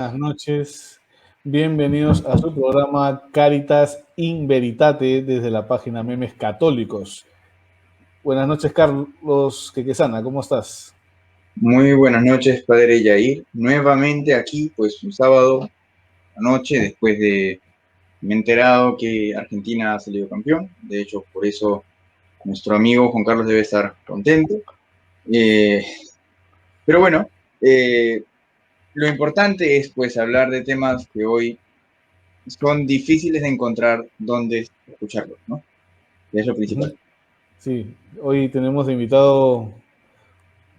Buenas noches, bienvenidos a su programa Caritas in Veritate desde la página Memes Católicos. Buenas noches, Carlos Quequesana, ¿cómo estás? Muy buenas noches, padre Yair. Nuevamente aquí, pues un sábado anoche, después de me he enterado que Argentina ha salido campeón. De hecho, por eso nuestro amigo Juan Carlos debe estar contento. Pero bueno, lo importante es pues hablar de temas que hoy son difíciles de encontrar dónde escucharlos, ¿no? Es lo principal. Sí, hoy tenemos de invitado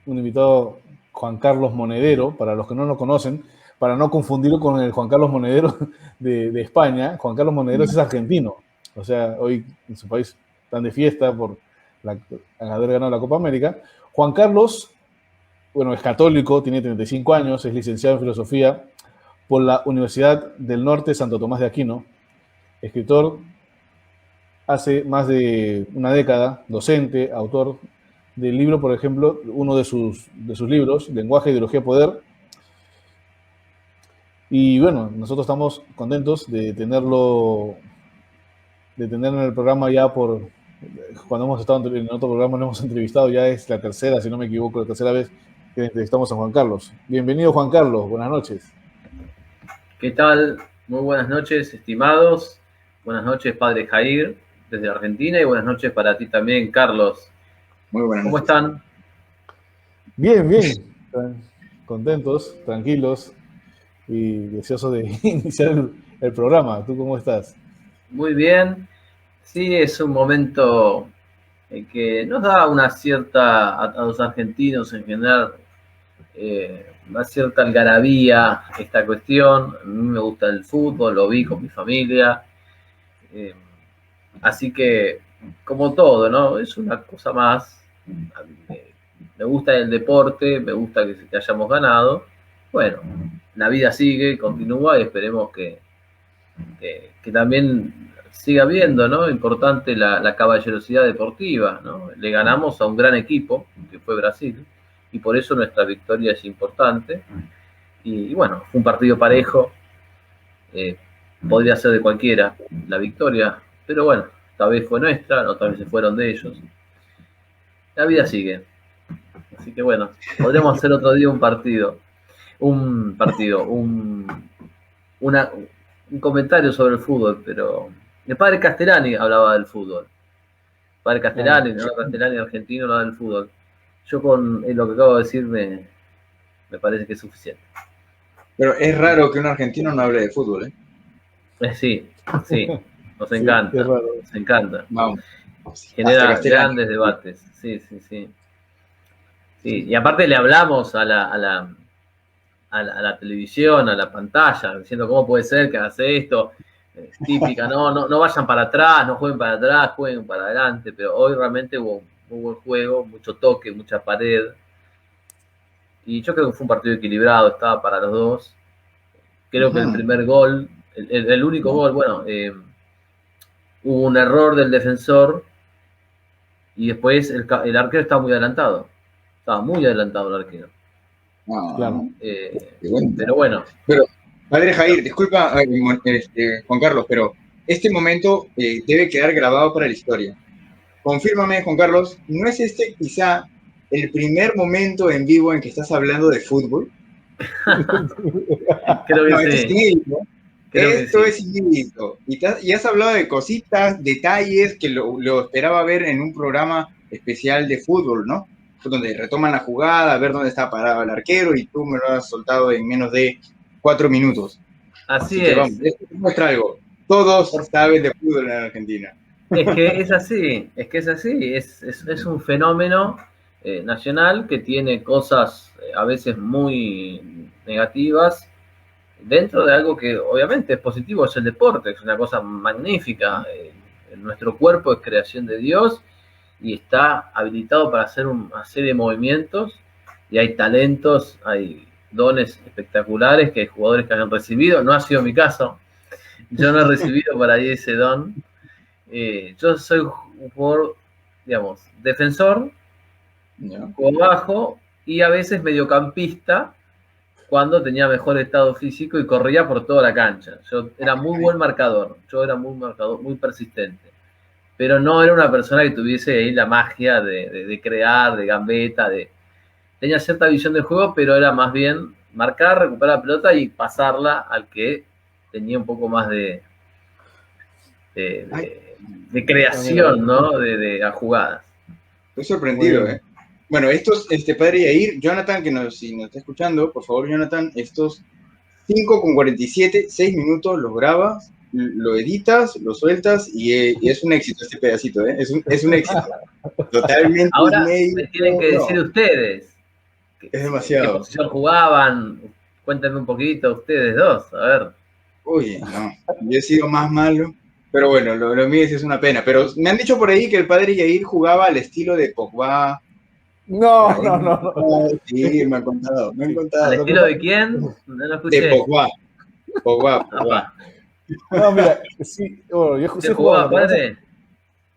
un invitado, Juan Carlos Monedero, para los que no lo conocen, para no confundirlo con el Juan Carlos Monedero de España. Juan Carlos Monedero es argentino, o sea, hoy en su país están de fiesta por haber ganado la Copa América. Juan Carlos, bueno, es católico, tiene 35 años, es licenciado en filosofía por la Universidad del Norte Santo Tomás de Aquino, escritor hace más de una década, docente, autor del libro, por ejemplo, uno de sus libros, Lenguaje, Ideología, Poder. Y bueno, nosotros estamos contentos de tenerlo, de tenerlo en el programa ya por, cuando hemos estado en otro programa, lo hemos entrevistado, ya es la tercera, si no me equivoco, la tercera vez que entrevistamos a Juan Carlos. Bienvenido, Juan Carlos, buenas noches. ¿Qué tal? Muy buenas noches, estimados. Buenas noches, padre Jair, desde Argentina, y buenas noches para ti también, Carlos. Muy buenas ¿Cómo noches. están? Bien, bien. Contentos, tranquilos y deseosos de iniciar el programa. ¿Tú cómo estás? Muy bien. Sí, es un momento que nos da una cierta, a los argentinos en general, una cierta algarabía esta cuestión. A mí me gusta el fútbol, lo vi con mi familia. Así que, como todo, ¿no? Es una cosa más. Me gusta el deporte, me gusta que hayamos ganado. Bueno, la vida sigue, continúa y esperemos que también siga habiendo, ¿no? Importante la caballerosidad deportiva, ¿no? Le ganamos a un gran equipo, que fue Brasil, y por eso nuestra victoria es importante. Y bueno, fue un partido parejo, podría ser de cualquiera la victoria, pero bueno, tal vez fue nuestra, otra vez se fueron de ellos. La vida sigue. Así que bueno, podríamos hacer otro día un comentario sobre el fútbol, pero el padre Castellani hablaba del fútbol. El padre Castellani, ¿no? Castellani argentino hablaba del fútbol. Yo con lo que acabo de decir me parece que es suficiente. Pero es raro que un argentino no hable de fútbol, ¿eh? Sí, nos Sí, encanta, es raro. nos encanta. Vamos. Genera grandes debates, sí. Y aparte le hablamos a la televisión, a la pantalla, diciendo cómo puede ser que hace esto. Es típica, no vayan para atrás, no jueguen para atrás, jueguen para adelante, pero hoy realmente hubo un buen juego, mucho toque, mucha pared. Y yo creo que fue un partido equilibrado, estaba para los dos. Creo que el primer gol, el único gol, bueno, hubo un error del defensor y después el arquero estaba muy adelantado. Estaba muy adelantado el arquero. Claro. Pero bueno. Pero, padre Jair, disculpa, Juan Carlos, pero este momento debe quedar grabado para la historia. Confírmame, Juan Carlos, ¿no es este quizá el primer momento en vivo en que estás hablando de fútbol? Creo que no, sí. Esto es inédito. Esto es inédito. Y has hablado de cositas, detalles que lo esperaba ver en un programa especial de fútbol, ¿no? Donde retoman la jugada, a ver dónde está parado el arquero, y tú me lo has soltado en menos de 4 minutos. Así que es. vamos, esto muestra algo. Todos saben de fútbol en Argentina. Es que es así, es un fenómeno nacional que tiene cosas a veces muy negativas dentro de algo que obviamente es positivo, es el deporte, es una cosa magnífica. Nuestro cuerpo es creación de Dios y está habilitado para hacer una serie de movimientos, y hay talentos, hay dones espectaculares que hay jugadores que han recibido. No ha sido mi caso, yo no he recibido por ahí ese don. Yo soy un jugador, digamos, defensor, juego bajo y a veces mediocampista, cuando tenía mejor estado físico y corría por toda la cancha. Yo era muy buen marcador, muy persistente. Pero no era una persona que tuviese ahí la magia de crear, de gambeta, tenía cierta visión del juego, pero era más bien marcar, recuperar la pelota y pasarla al que tenía un poco más de creación, ¿no? A jugadas. Estoy sorprendido, ¿eh? Bueno, estos, padre Yair, Jonathan, si nos está escuchando, por favor, Jonathan, estos 5:47, 6 minutos, los grabas, lo editas, lo sueltas y es un éxito este pedacito, ¿eh? Es un éxito. Totalmente. Ahora me tienen que decir ustedes. Es demasiado. ¿Qué posición jugaban? Cuéntenme un poquito ustedes dos, a ver. Oye, no, yo he sido más malo, pero bueno, lo mío es una pena. Pero me han dicho por ahí que el padre Yair jugaba al estilo de Pogba. No. Sí, me han contado. ¿Al estilo de quién? No lo escuché. De Pogba. No, mira, sí, bueno, yo ¿Se jugaba, padre?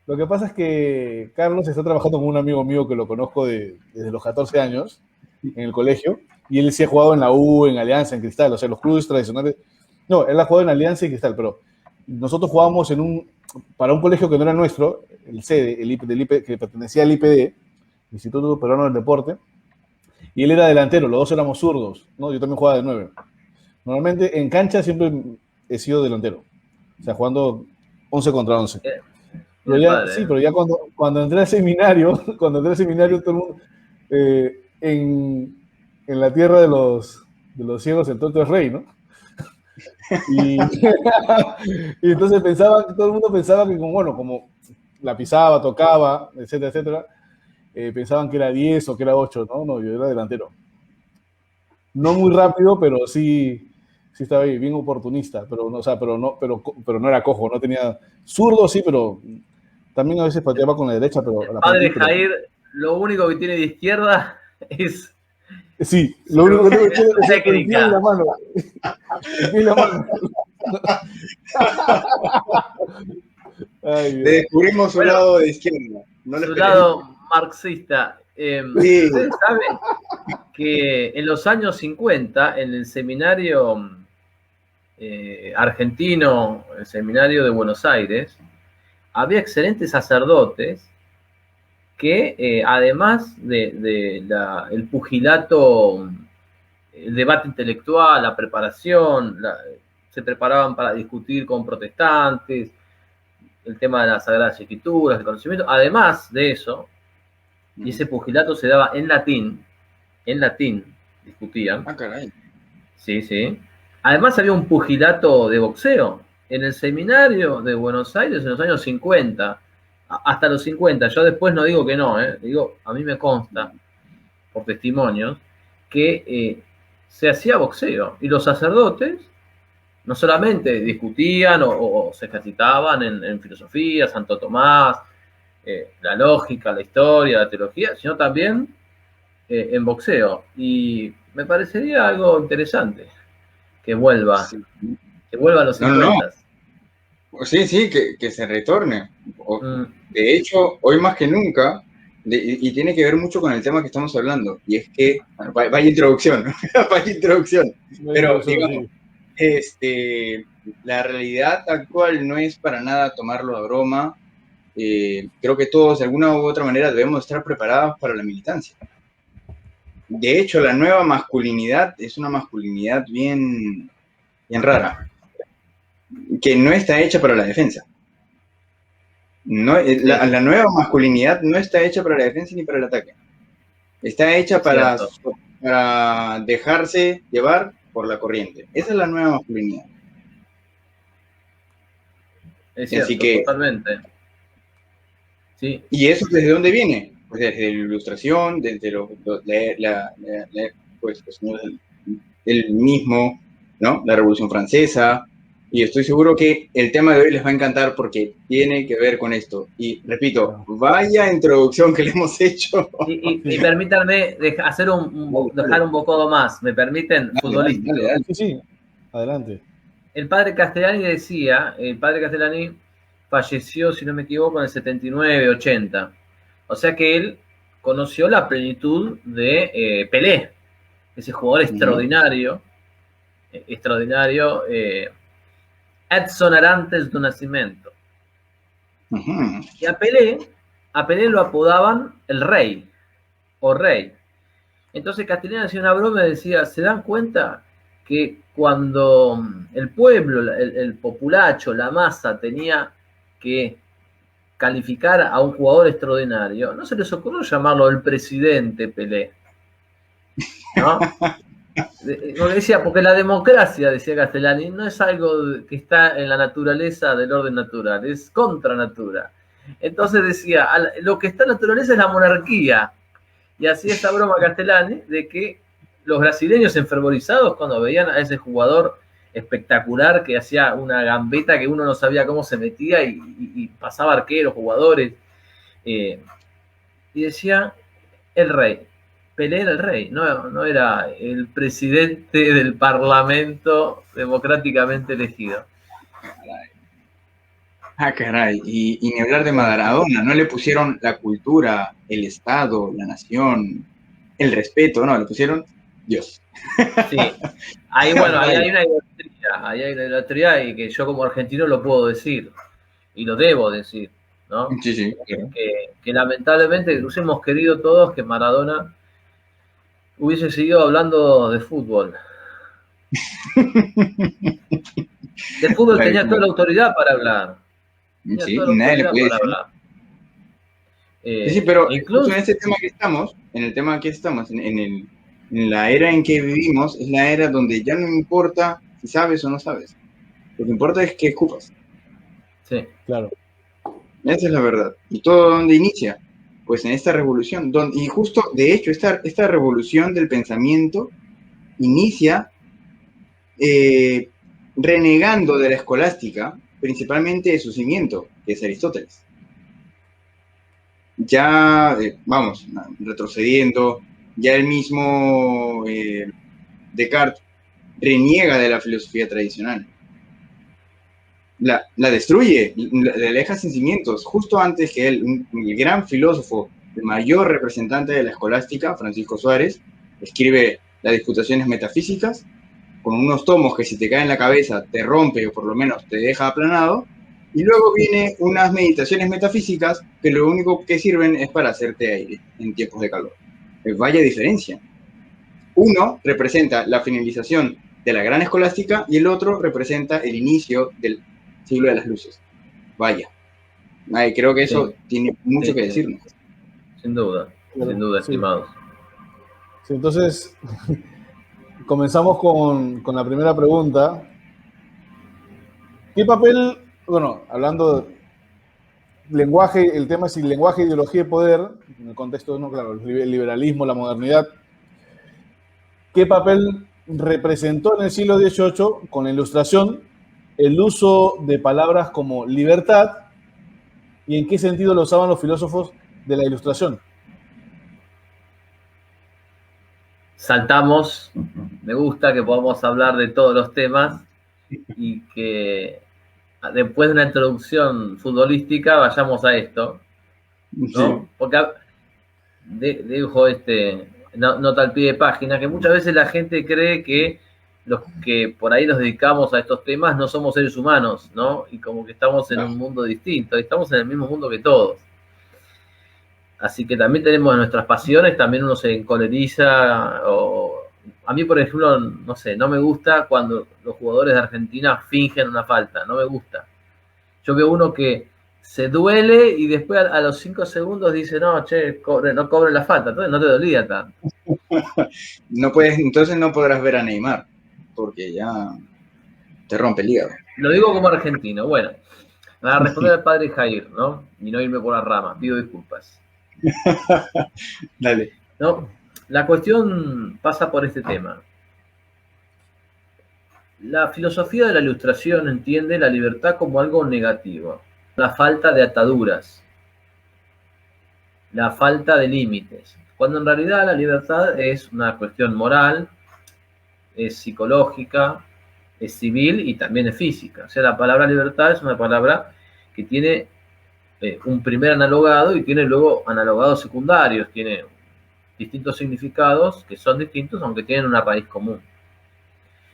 Lo que pasa es que Carlos está trabajando con un amigo mío que lo conozco desde los 14 años en el colegio, y él sí ha jugado en la U, en Alianza, en Cristal, o sea, los clubes tradicionales. No, él ha jugado en Alianza y Cristal, pero nosotros jugábamos para un colegio que no era nuestro, el sede, que pertenecía al IPD, Instituto Peruano del Deporte, y él era delantero, los dos éramos zurdos, ¿no? Yo también jugaba de 9. Normalmente en cancha siempre he sido delantero, o sea, jugando 11 contra 11. Pero ya, sí, pero ya cuando entré al seminario, todo el mundo, en la tierra de los ciegos, el tonto es rey, ¿no? Y entonces todo el mundo pensaba que como la pisaba, tocaba, etcétera, pensaban que era 10 o que era 8, no, yo era delantero. No muy rápido, pero sí estaba ahí, bien oportunista, pero no era cojo, no tenía zurdo, sí, pero también a veces pateaba con la derecha, pero el padre Jair, lo único que tiene de izquierda es... Sí, lo único que tiene es el pie y la mano. El pie y la mano. Le descubrimos su lado de izquierda. Su lado marxista. Sí. Ustedes saben que en los años 50, en el seminario argentino, el seminario de Buenos Aires, había excelentes sacerdotes que además el pugilato, el debate intelectual, la preparación, se preparaban para discutir con protestantes, el tema de las Sagradas Escrituras, el conocimiento. Además de eso, y ese pugilato se daba en latín, discutían. Ah, caray. Sí. Además había un pugilato de boxeo en el seminario de Buenos Aires en los años 50, hasta los 50. Yo después no digo que no, digo, a mí me consta, por testimonios, que se hacía boxeo. Y los sacerdotes no solamente discutían o se ejercitaban en filosofía, Santo Tomás, la lógica, la historia, la teología, sino también en boxeo. Y me parecería algo interesante que vuelva, que vuelva a los 50. Sí, que se retorne. De hecho, hoy más que nunca, y tiene que ver mucho con el tema que estamos hablando, y es que, bueno, vaya introducción, pero digamos, la realidad actual no es para nada tomarlo a broma. Creo que todos de alguna u otra manera debemos estar preparados para la militancia. De hecho, la nueva masculinidad es una masculinidad bien rara, que no está hecha para la defensa. No, la nueva masculinidad no está hecha para la defensa ni para el ataque. Está hecha para dejarse llevar por la corriente. Esa es la nueva masculinidad. Es cierto, así que, totalmente. Sí. ¿Y eso desde dónde viene? Pues desde la Ilustración, desde el mismo, ¿no? La Revolución Francesa. Y estoy seguro que el tema de hoy les va a encantar porque tiene que ver con esto. Y repito, vaya introducción que le hemos hecho. Y permítanme dejar un bocado más. ¿Me permiten? Futbolístico. Dale. Sí, adelante. El padre Castellani falleció, si no me equivoco, en el 79, 80. O sea que él conoció la plenitud de Pelé. ese jugador extraordinario, Edson Arantes do Nascimento. Y a Pelé lo apodaban el Rey, o Rey. Entonces Castellani hacía una broma y decía, ¿se dan cuenta que cuando el pueblo, el populacho, la masa tenía que calificar a un jugador extraordinario, no se les ocurrió llamarlo el presidente Pelé? ¿No? Porque la democracia, decía Castellani, no es algo que está en la naturaleza del orden natural, es contra natura. Entonces decía, lo que está en la naturaleza es la monarquía. Y hacía esa broma Castellani de que los brasileños enfervorizados cuando veían a ese jugador espectacular que hacía una gambeta que uno no sabía cómo se metía y pasaba arqueros, jugadores, y decía el rey. Pelé era el rey, no era el presidente del parlamento democráticamente elegido. Caray, y ni hablar de Maradona, no le pusieron la cultura, el Estado, la nación, el respeto, no, le pusieron Dios. Sí, ahí hay una idolatría y que yo como argentino lo puedo decir, y lo debo decir, ¿no? Sí, claro. Que lamentablemente hemos querido todos que Maradona hubiese seguido hablando de fútbol. De fútbol tenía toda la autoridad para hablar. Sí, nadie le puede decir. Sí, pero incluso en este tema que estamos, en la era en que vivimos, es la era donde ya no importa si sabes o no sabes. Lo que importa es que escupas. Sí, claro. Esa es la verdad. ¿Y todo dónde inicia? Pues en esta revolución. Y justo, de hecho, esta revolución del pensamiento inicia renegando de la escolástica, principalmente de su cimiento, que es Aristóteles. Ya, vamos, retrocediendo, ya el mismo Descartes reniega de la filosofía tradicional. La destruye, la deja sin cimientos, justo antes que él, el gran filósofo, el mayor representante de la escolástica, Francisco Suárez, escribe las Disputaciones Metafísicas, con unos tomos que si te caen en la cabeza te rompe o por lo menos te deja aplanado, y luego viene unas meditaciones metafísicas que lo único que sirven es para hacerte aire en tiempos de calor. Vaya diferencia. Uno representa la finalización de la gran escolástica y el otro representa el inicio del siglo de las luces. Vaya. Creo que eso tiene mucho que decirnos. Sin duda, estimados. Sí, entonces, comenzamos con la primera pregunta. ¿Qué papel, hablando de lenguaje, el tema es el lenguaje, ideología y poder, en el contexto, el liberalismo, la modernidad, ¿qué papel representó en el siglo XVIII con la Ilustración el uso de palabras como libertad y en qué sentido lo usaban los filósofos de la Ilustración? Saltamos, me gusta que podamos hablar de todos los temas y que después de una introducción futbolística vayamos a esto, ¿no? Sí. Porque dejo nota al pie de página, que muchas veces la gente cree que los que por ahí nos dedicamos a estos temas no somos seres humanos, ¿no? Y como que estamos en un mundo distinto, estamos en el mismo mundo que todos. Así que también tenemos nuestras pasiones, también uno se encoleriza, a mí, por ejemplo, no sé, no me gusta cuando los jugadores de Argentina fingen una falta, no me gusta. Yo veo uno que se duele y después a los 5 segundos dice, no, no cobre la falta, entonces no te dolía tanto. Entonces no podrás ver a Neymar, porque ya te rompe el hígado. Lo digo como argentino. Bueno, para responder al padre Jair, ¿no? Y no irme por la rama, pido disculpas. Dale. ¿No? La cuestión pasa por este tema. La filosofía de la Ilustración entiende la libertad como algo negativo, la falta de ataduras, la falta de límites, cuando en realidad la libertad es una cuestión moral, es psicológica, es civil y también es física. O sea, la palabra libertad es una palabra que tiene un primer analogado y tiene luego analogados secundarios, tiene distintos significados que son distintos aunque tienen una raíz común.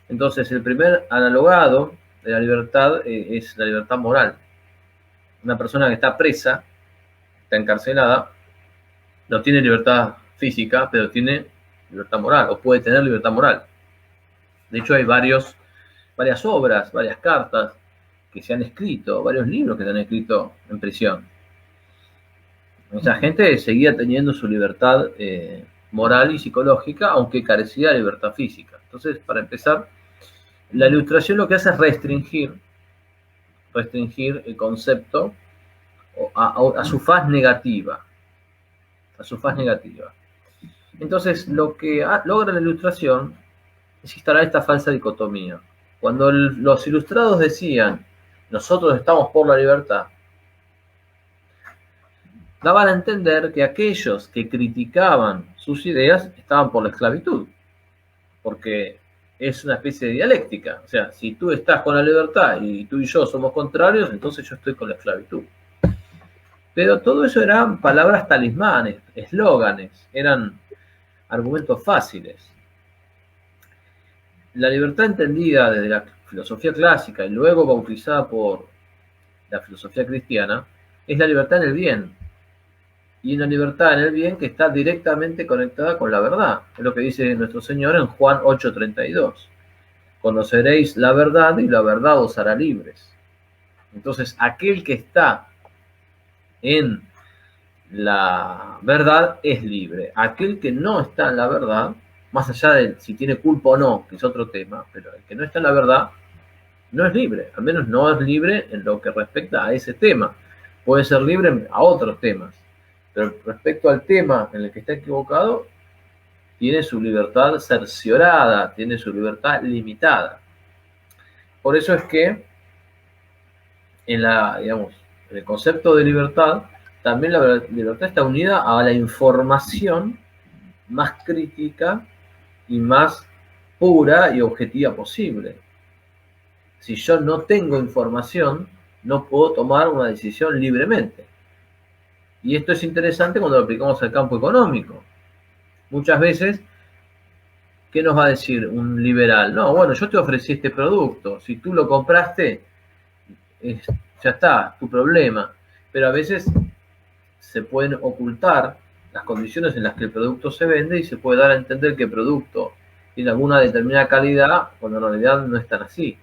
Entonces, el primer analogado de la libertad es la libertad moral. Una persona que está presa, está encarcelada, no tiene libertad física, pero tiene libertad moral, o puede tener libertad moral. De hecho, hay varias obras, varias cartas que se han escrito, varios libros que se han escrito en prisión. Esa gente seguía teniendo su libertad moral y psicológica, aunque carecía de libertad física. Entonces, para empezar, la Ilustración lo que hace es restringir el concepto a su faz negativa. Entonces, lo que logra la Ilustración es instalar esta falsa dicotomía. Cuando los ilustrados decían, nosotros estamos por la libertad, daban a entender que aquellos que criticaban sus ideas estaban por la esclavitud, porque es una especie de dialéctica. O sea, si tú estás con la libertad y tú y yo somos contrarios, entonces yo estoy con la esclavitud. Pero todo eso eran palabras talismanes, eslóganes, eran argumentos fáciles. La libertad entendida desde la filosofía clásica y luego bautizada por la filosofía cristiana es la libertad en el bien. Y una libertad en el bien que está directamente conectada con la verdad. Es lo que dice nuestro Señor en Juan 8:32. Conoceréis la verdad y la verdad os hará libres. Entonces, aquel que está en la verdad es libre. Aquel que no está en la verdad, más allá de si tiene culpa o no, que es otro tema, pero el que no está en la verdad no es libre. Al menos no es libre en lo que respecta a ese tema. Puede ser libre a otros temas. Pero respecto al tema en el que está equivocado, tiene su libertad cerciorada, tiene su libertad limitada. Por eso es que en el concepto de libertad, también la libertad está unida a la información más crítica y más pura y objetiva posible. Si yo no tengo información, no puedo tomar una decisión libremente. Y esto es interesante cuando lo aplicamos al campo económico. Muchas veces, ¿qué nos va a decir un liberal? No, bueno, yo te ofrecí este producto. Si tú lo compraste, ya está, tu problema. Pero a veces se pueden ocultar las condiciones en las que el producto se vende y se puede dar a entender que el producto tiene alguna determinada calidad cuando en realidad no es tan así.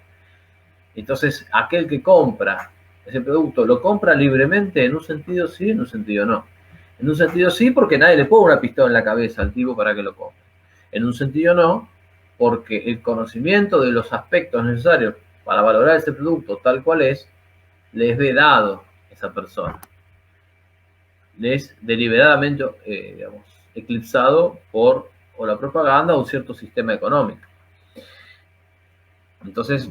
Entonces, aquel que compra ese producto, ¿lo compra libremente? En un sentido sí, en un sentido no. En un sentido sí, porque nadie le pone una pistola en la cabeza al tipo para que lo compre. En un sentido no, porque el conocimiento de los aspectos necesarios para valorar ese producto tal cual es, le es vedado a esa persona. Le es deliberadamente, eclipsado por o la propaganda o un cierto sistema económico. Entonces,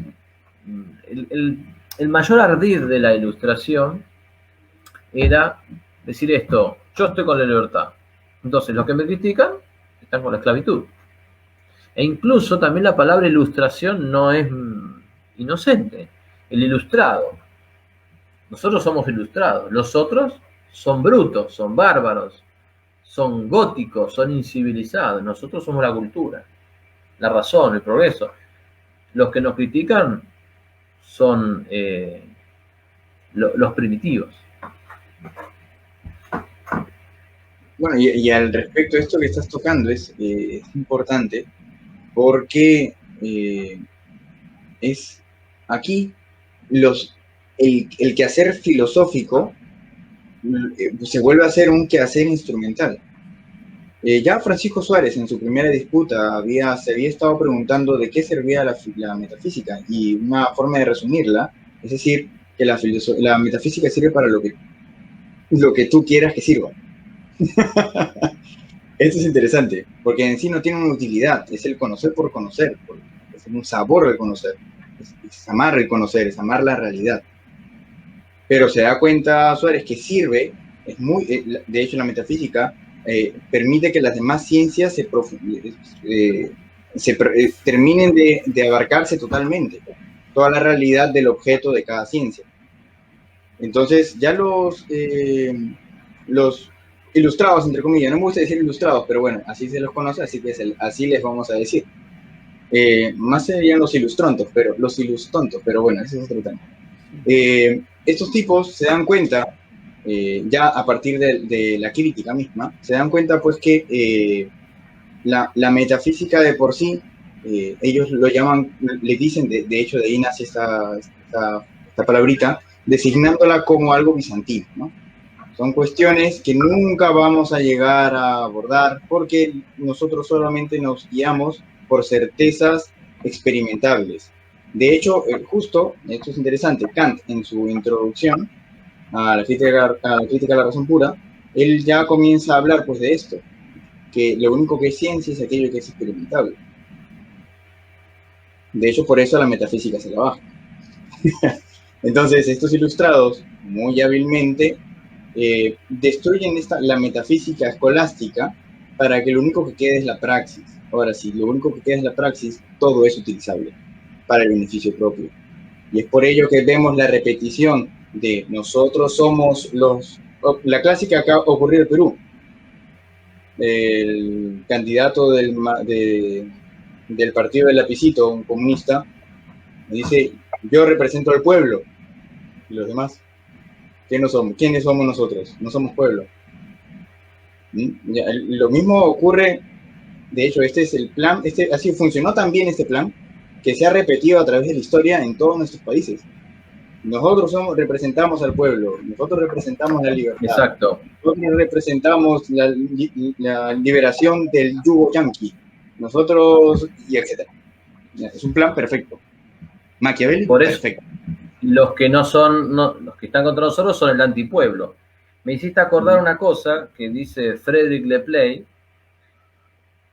el mayor ardid de la Ilustración era decir esto: yo estoy con la libertad. Entonces, los que me critican están con la esclavitud. E incluso también la palabra ilustración no es inocente. El ilustrado. Nosotros somos ilustrados. Los otros son brutos, son bárbaros, son góticos, son incivilizados. Nosotros somos la cultura, la razón, el progreso. Los que nos critican son los primitivos. Bueno, y al respecto de esto que estás tocando es importante porque es aquí el quehacer filosófico se vuelve a ser un quehacer instrumental. Ya Francisco Suárez en su primera disputa se había estado preguntando de qué servía la metafísica, y una forma de resumirla es decir que la metafísica sirve para lo que tú quieras que sirva. Esto es interesante, porque en sí no tiene una utilidad, es el conocer por conocer, es un sabor de conocer, es amar el conocer, es amar la realidad. Pero se da cuenta Suárez que sirve, de hecho la metafísica permite que las demás ciencias terminen de abarcarse totalmente, toda la realidad del objeto de cada ciencia. Entonces ya ilustrados, entre comillas. No me gusta decir ilustrados, pero bueno, así se los conoce, así que así les vamos a decir. Más serían los ilustrontos, pero bueno, ese es otro tema. Estos tipos se dan cuenta, ya a partir de la crítica misma, se dan cuenta pues que la metafísica de por sí, ellos lo llaman, le dicen, de hecho de ahí nace esta palabrita, designándola como algo bizantino, ¿no? Son cuestiones que nunca vamos a llegar a abordar porque nosotros solamente nos guiamos por certezas experimentables. De hecho, justo, esto es interesante, Kant en su introducción a la crítica a la razón pura, él ya comienza a hablar pues de esto, que lo único que es ciencia es aquello que es experimentable. De hecho, por eso la metafísica se la baja. Entonces, estos ilustrados, muy hábilmente, destruyen la metafísica escolástica para que lo único que quede es la praxis. Ahora, si lo único que queda es la praxis, todo es utilizable para el beneficio propio. Y es por ello que vemos la repetición de nosotros somos la clásica que ha ocurrido en Perú. El candidato del partido del lapicito, un comunista, dice, yo represento al pueblo. ¿Y los demás? ¿Quiénes somos nosotros? No somos pueblo. Lo mismo ocurre, de hecho, este es el plan, así funcionó también este plan, que se ha repetido a través de la historia en todos nuestros países. Nosotros representamos al pueblo, nosotros representamos la libertad. Exacto. Nosotros representamos la liberación del yugo yanqui. Nosotros, y etcétera. Es un plan perfecto. Maquiavélico, por eso, perfecto. Los que no son, los que están contra nosotros son el antipueblo. Me hiciste acordar una cosa que dice Frédéric Lepley: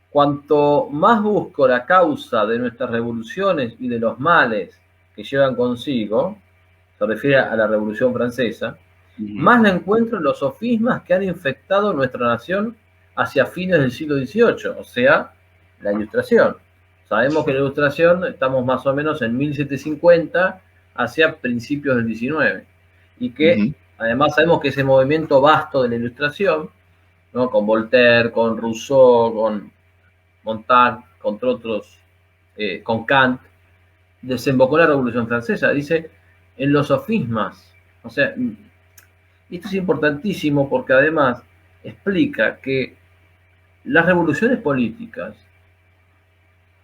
cuanto más busco la causa de nuestras revoluciones y de los males que llevan consigo, se refiere a la Revolución Francesa, más la encuentro en los sofismas que han infectado nuestra nación hacia fines del siglo XVIII, o sea, la Ilustración. Sabemos que la Ilustración estamos más o menos en 1750 hacia principios del XIX, y que además sabemos que ese movimiento vasto de la Ilustración, ¿no?, con Voltaire, con Rousseau, con Montaigne, contra otros, con Kant, desembocó en la Revolución Francesa. Dice, en los sofismas. O sea, esto es importantísimo porque además explica que las revoluciones políticas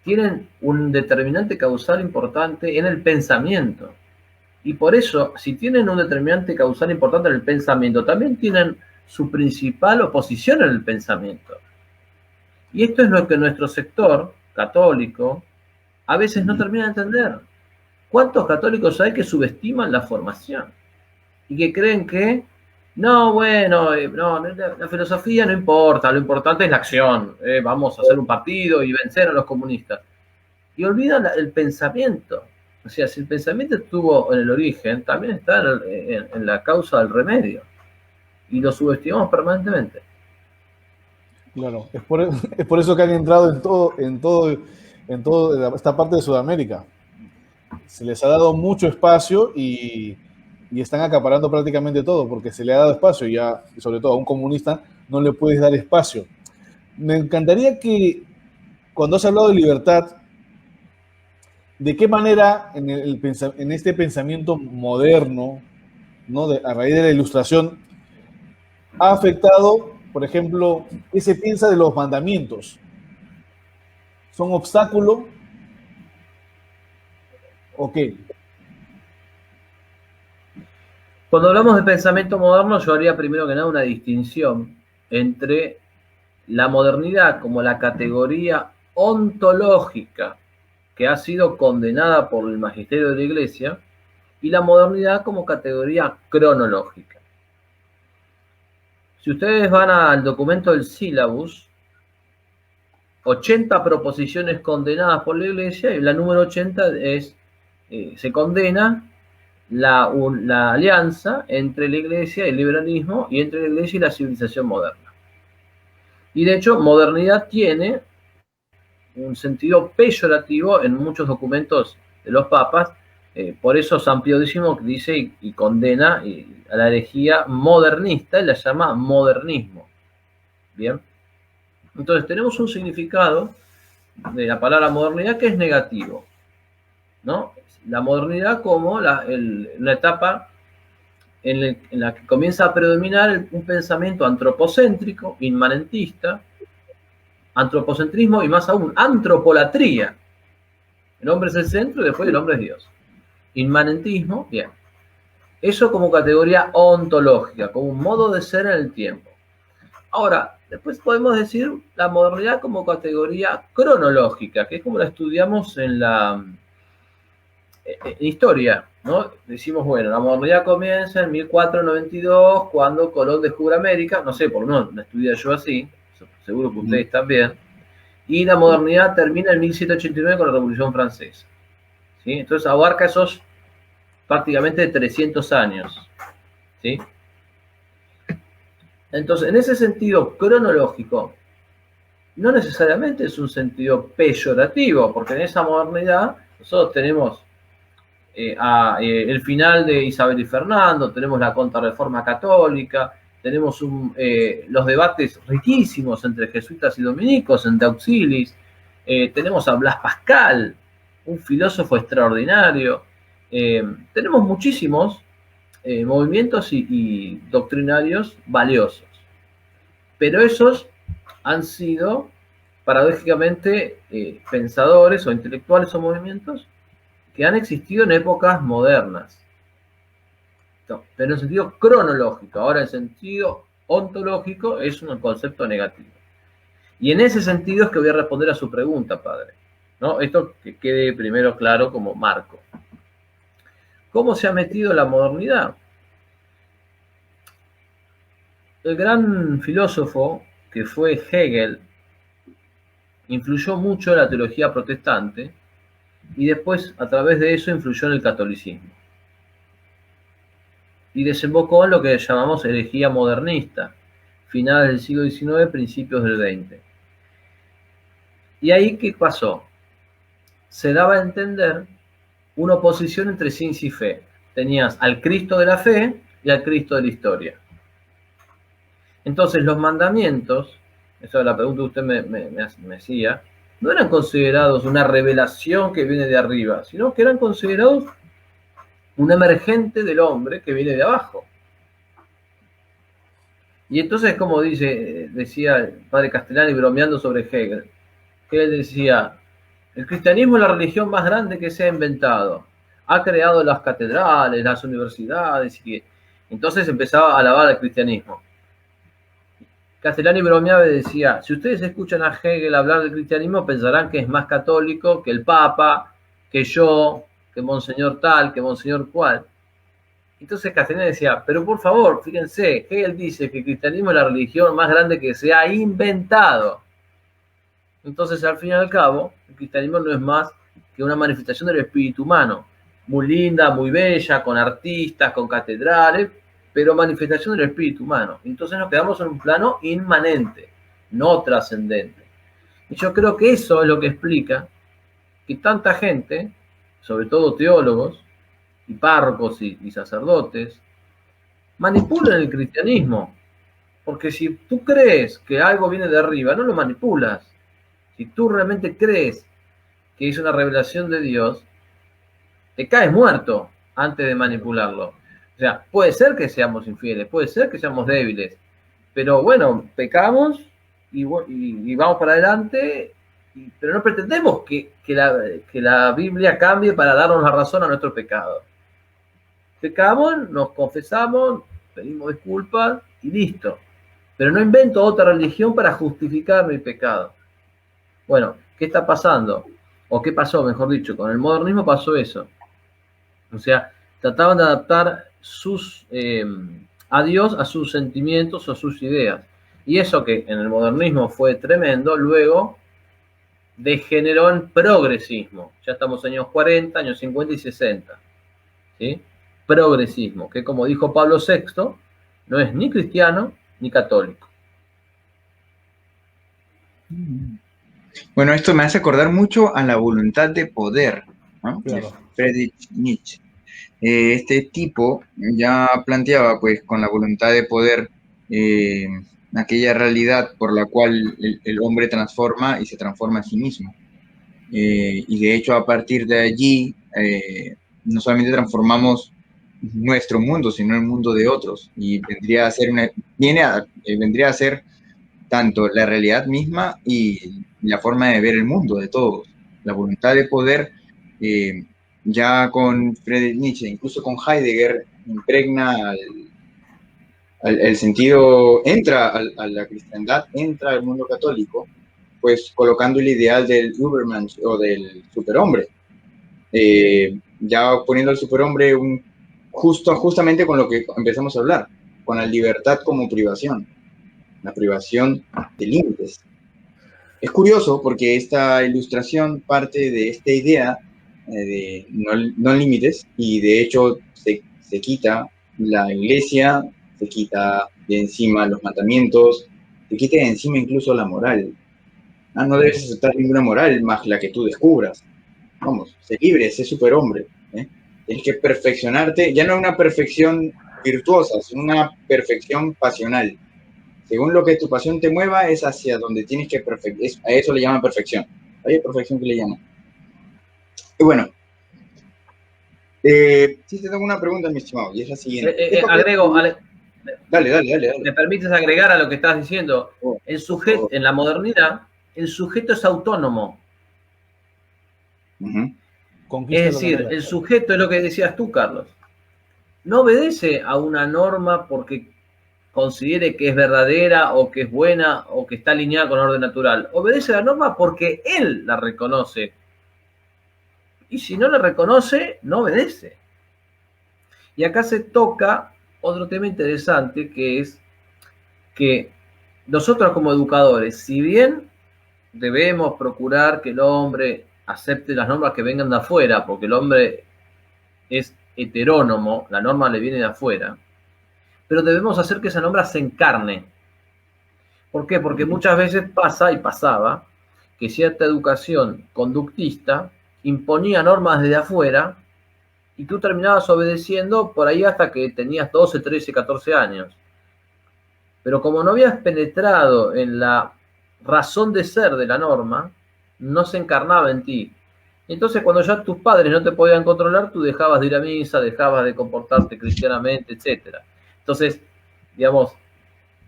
tienen un determinante causal importante en el pensamiento. Y por eso, si tienen un determinante causal importante en el pensamiento, también tienen su principal oposición en el pensamiento. Y esto es lo que nuestro sector católico a veces no termina de entender. ¿Cuántos católicos hay que subestiman la formación? Y que creen que, no, bueno, la filosofía no importa, lo importante es la acción. Vamos a hacer un partido y vencer a los comunistas. Y olvidan el pensamiento. O sea, si el pensamiento estuvo en el origen, también está en la causa del remedio. Y lo subestimamos permanentemente. Claro, es por eso que han entrado en toda esta parte de Sudamérica. Se les ha dado mucho espacio y están acaparando prácticamente todo, porque se le ha dado espacio, ya, sobre todo a un comunista no le puedes dar espacio. Me encantaría que, cuando has hablado de libertad, ¿de qué manera en este pensamiento moderno, ¿no?, a raíz de la Ilustración, ha afectado, por ejemplo, qué se piensa de los mandamientos? ¿Son obstáculo o qué? Cuando hablamos de pensamiento moderno, yo haría primero que nada una distinción entre la modernidad como la categoría ontológica que ha sido condenada por el magisterio de la Iglesia y la modernidad como categoría cronológica. Si ustedes van al documento del sílabus, 80 proposiciones condenadas por la Iglesia, y la número 80 se condena la alianza entre la Iglesia y el liberalismo, y entre la Iglesia y la civilización moderna. Y de hecho, modernidad tiene un sentido peyorativo en muchos documentos de los papas. Por eso San Pío X dice y condena a la herejía modernista y la llama modernismo. Bien. Entonces tenemos un significado de la palabra modernidad que es negativo, ¿no? La modernidad como una etapa en la que comienza a predominar un pensamiento antropocéntrico, inmanentista, antropocentrismo y más aún, antropolatría. El hombre es el centro y después el hombre es Dios. Inmanentismo, bien. Eso como categoría ontológica, como un modo de ser en el tiempo. Ahora, después podemos decir la modernidad como categoría cronológica, que es como la estudiamos en la historia, ¿no? Decimos, bueno, la modernidad comienza en 1492, cuando Colón descubre América, no sé, por no la estudié yo así, seguro que ustedes también, y la modernidad termina en 1789 con la Revolución Francesa, ¿sí? Entonces abarca esos prácticamente 300 años, ¿sí? Entonces, en ese sentido cronológico, no necesariamente es un sentido peyorativo, porque en esa modernidad nosotros tenemos el final de Isabel y Fernando, tenemos la contrarreforma católica, tenemos los debates riquísimos entre jesuitas y dominicos, entre auxilis, tenemos a Blas Pascal, un filósofo extraordinario, tenemos muchísimos movimientos y doctrinarios valiosos, pero esos han sido paradójicamente pensadores o intelectuales o movimientos que han existido en épocas modernas, pero en sentido cronológico. Ahora, en sentido ontológico, es un concepto negativo. Y en ese sentido es que voy a responder a su pregunta, padre, ¿no? Esto que quede primero claro como marco. ¿Cómo se ha metido la modernidad? El gran filósofo que fue Hegel influyó mucho en la teología protestante y después, a través de eso, influyó en el catolicismo. Y desembocó en lo que llamamos herejía modernista, finales del siglo XIX, principios del XX. Y ahí, ¿qué pasó? Se daba a entender una oposición entre ciencia y fe. Tenías al Cristo de la fe y al Cristo de la historia. Entonces, los mandamientos, esa es la pregunta que usted me hacía, no eran considerados una revelación que viene de arriba, sino que eran considerados un emergente del hombre que viene de abajo. Y entonces, como decía el padre Castellani bromeando sobre Hegel, Hegel decía, el cristianismo es la religión más grande que se ha inventado. Ha creado las catedrales, las universidades, y entonces empezaba a alabar al cristianismo. Castellani bromeaba y decía, si ustedes escuchan a Hegel hablar del cristianismo, pensarán que es más católico que el Papa, que yo, que Monseñor tal, que Monseñor cual. Entonces Castellani decía, pero por favor, fíjense, Hegel dice que el cristianismo es la religión más grande que se ha inventado. Entonces, al fin y al cabo, el cristianismo no es más que una manifestación del espíritu humano, muy linda, muy bella, con artistas, con catedrales, pero manifestación del espíritu humano. Entonces nos quedamos en un plano inmanente, no trascendente. Y yo creo que eso es lo que explica que tanta gente, sobre todo teólogos, y párrocos y sacerdotes, manipulan el cristianismo. Porque si tú crees que algo viene de arriba, no lo manipulas. Si tú realmente crees que es una revelación de Dios, te caes muerto antes de manipularlo. O sea, puede ser que seamos infieles, puede ser que seamos débiles, pero bueno, pecamos y vamos para adelante, pero no pretendemos que la Biblia cambie para darnos la razón a nuestro pecado. Pecamos, nos confesamos, pedimos disculpas y listo. Pero no invento otra religión para justificar mi pecado. Bueno, ¿qué está pasando? O qué pasó, mejor dicho, con el modernismo pasó eso. O sea, trataban de adaptar a Dios a sus sentimientos o sus ideas. Y eso que en el modernismo fue tremendo, luego degeneró en progresismo. Ya estamos en años 40, años 50 y 60. ¿Sí? Progresismo, que como dijo Pablo VI, no es ni cristiano ni católico. Bueno, esto me hace acordar mucho a la voluntad de poder, ¿no? Claro. Friedrich Nietzsche. Este tipo ya planteaba, pues, con la voluntad de poder aquella realidad por la cual el hombre transforma y se transforma a sí mismo. Y de hecho, a partir de allí, no solamente transformamos nuestro mundo, sino el mundo de otros. Y vendría a ser vendría a ser tanto la realidad misma y la forma de ver el mundo de todos. La voluntad de poder, ya con Friedrich Nietzsche, incluso con Heidegger, impregna el sentido, entra a la cristiandad, entra al mundo católico, pues colocando el ideal del Übermensch o del superhombre. Ya poniendo al superhombre justamente con lo que empezamos a hablar, con la libertad como privación, la privación de límites. Es curioso porque esta ilustración parte de esta idea de no límites, y de hecho se quita la iglesia, se quita de encima los mandamientos, se quita de encima incluso la moral. No debes aceptar ninguna moral más la que tú descubras. Vamos, sé libre, sé superhombre. Tienes que perfeccionarte, ya no es una perfección virtuosa, sino una perfección pasional. Según lo que tu pasión te mueva, es hacia donde tienes que a eso le llaman perfección. Hay perfección que le llaman. Y bueno, sí te tengo una pregunta, mi estimado, y es la siguiente. Agrego, dale. ¿Me permites agregar a lo que estás diciendo? El sujeto, en la modernidad, el sujeto es autónomo. Es decir, el sujeto es lo que decías tú, Carlos. No obedece a una norma porque considere que es verdadera o que es buena o que está alineada con el orden natural. Obedece a la norma porque él la reconoce. Y si no la reconoce, no obedece. Y acá se toca otro tema interesante, que es que nosotros como educadores, si bien debemos procurar que el hombre acepte las normas que vengan de afuera, porque el hombre es heterónomo, la norma le viene de afuera, pero debemos hacer que esa norma se encarne. ¿Por qué? Porque muchas veces pasa y pasaba que cierta educación conductista imponía normas desde afuera y tú terminabas obedeciendo por ahí hasta que tenías 12, 13, 14 años. Pero como no habías penetrado en la razón de ser de la norma, no se encarnaba en ti. Entonces, cuando ya tus padres no te podían controlar, tú dejabas de ir a misa, dejabas de comportarte cristianamente, etc. Entonces, digamos,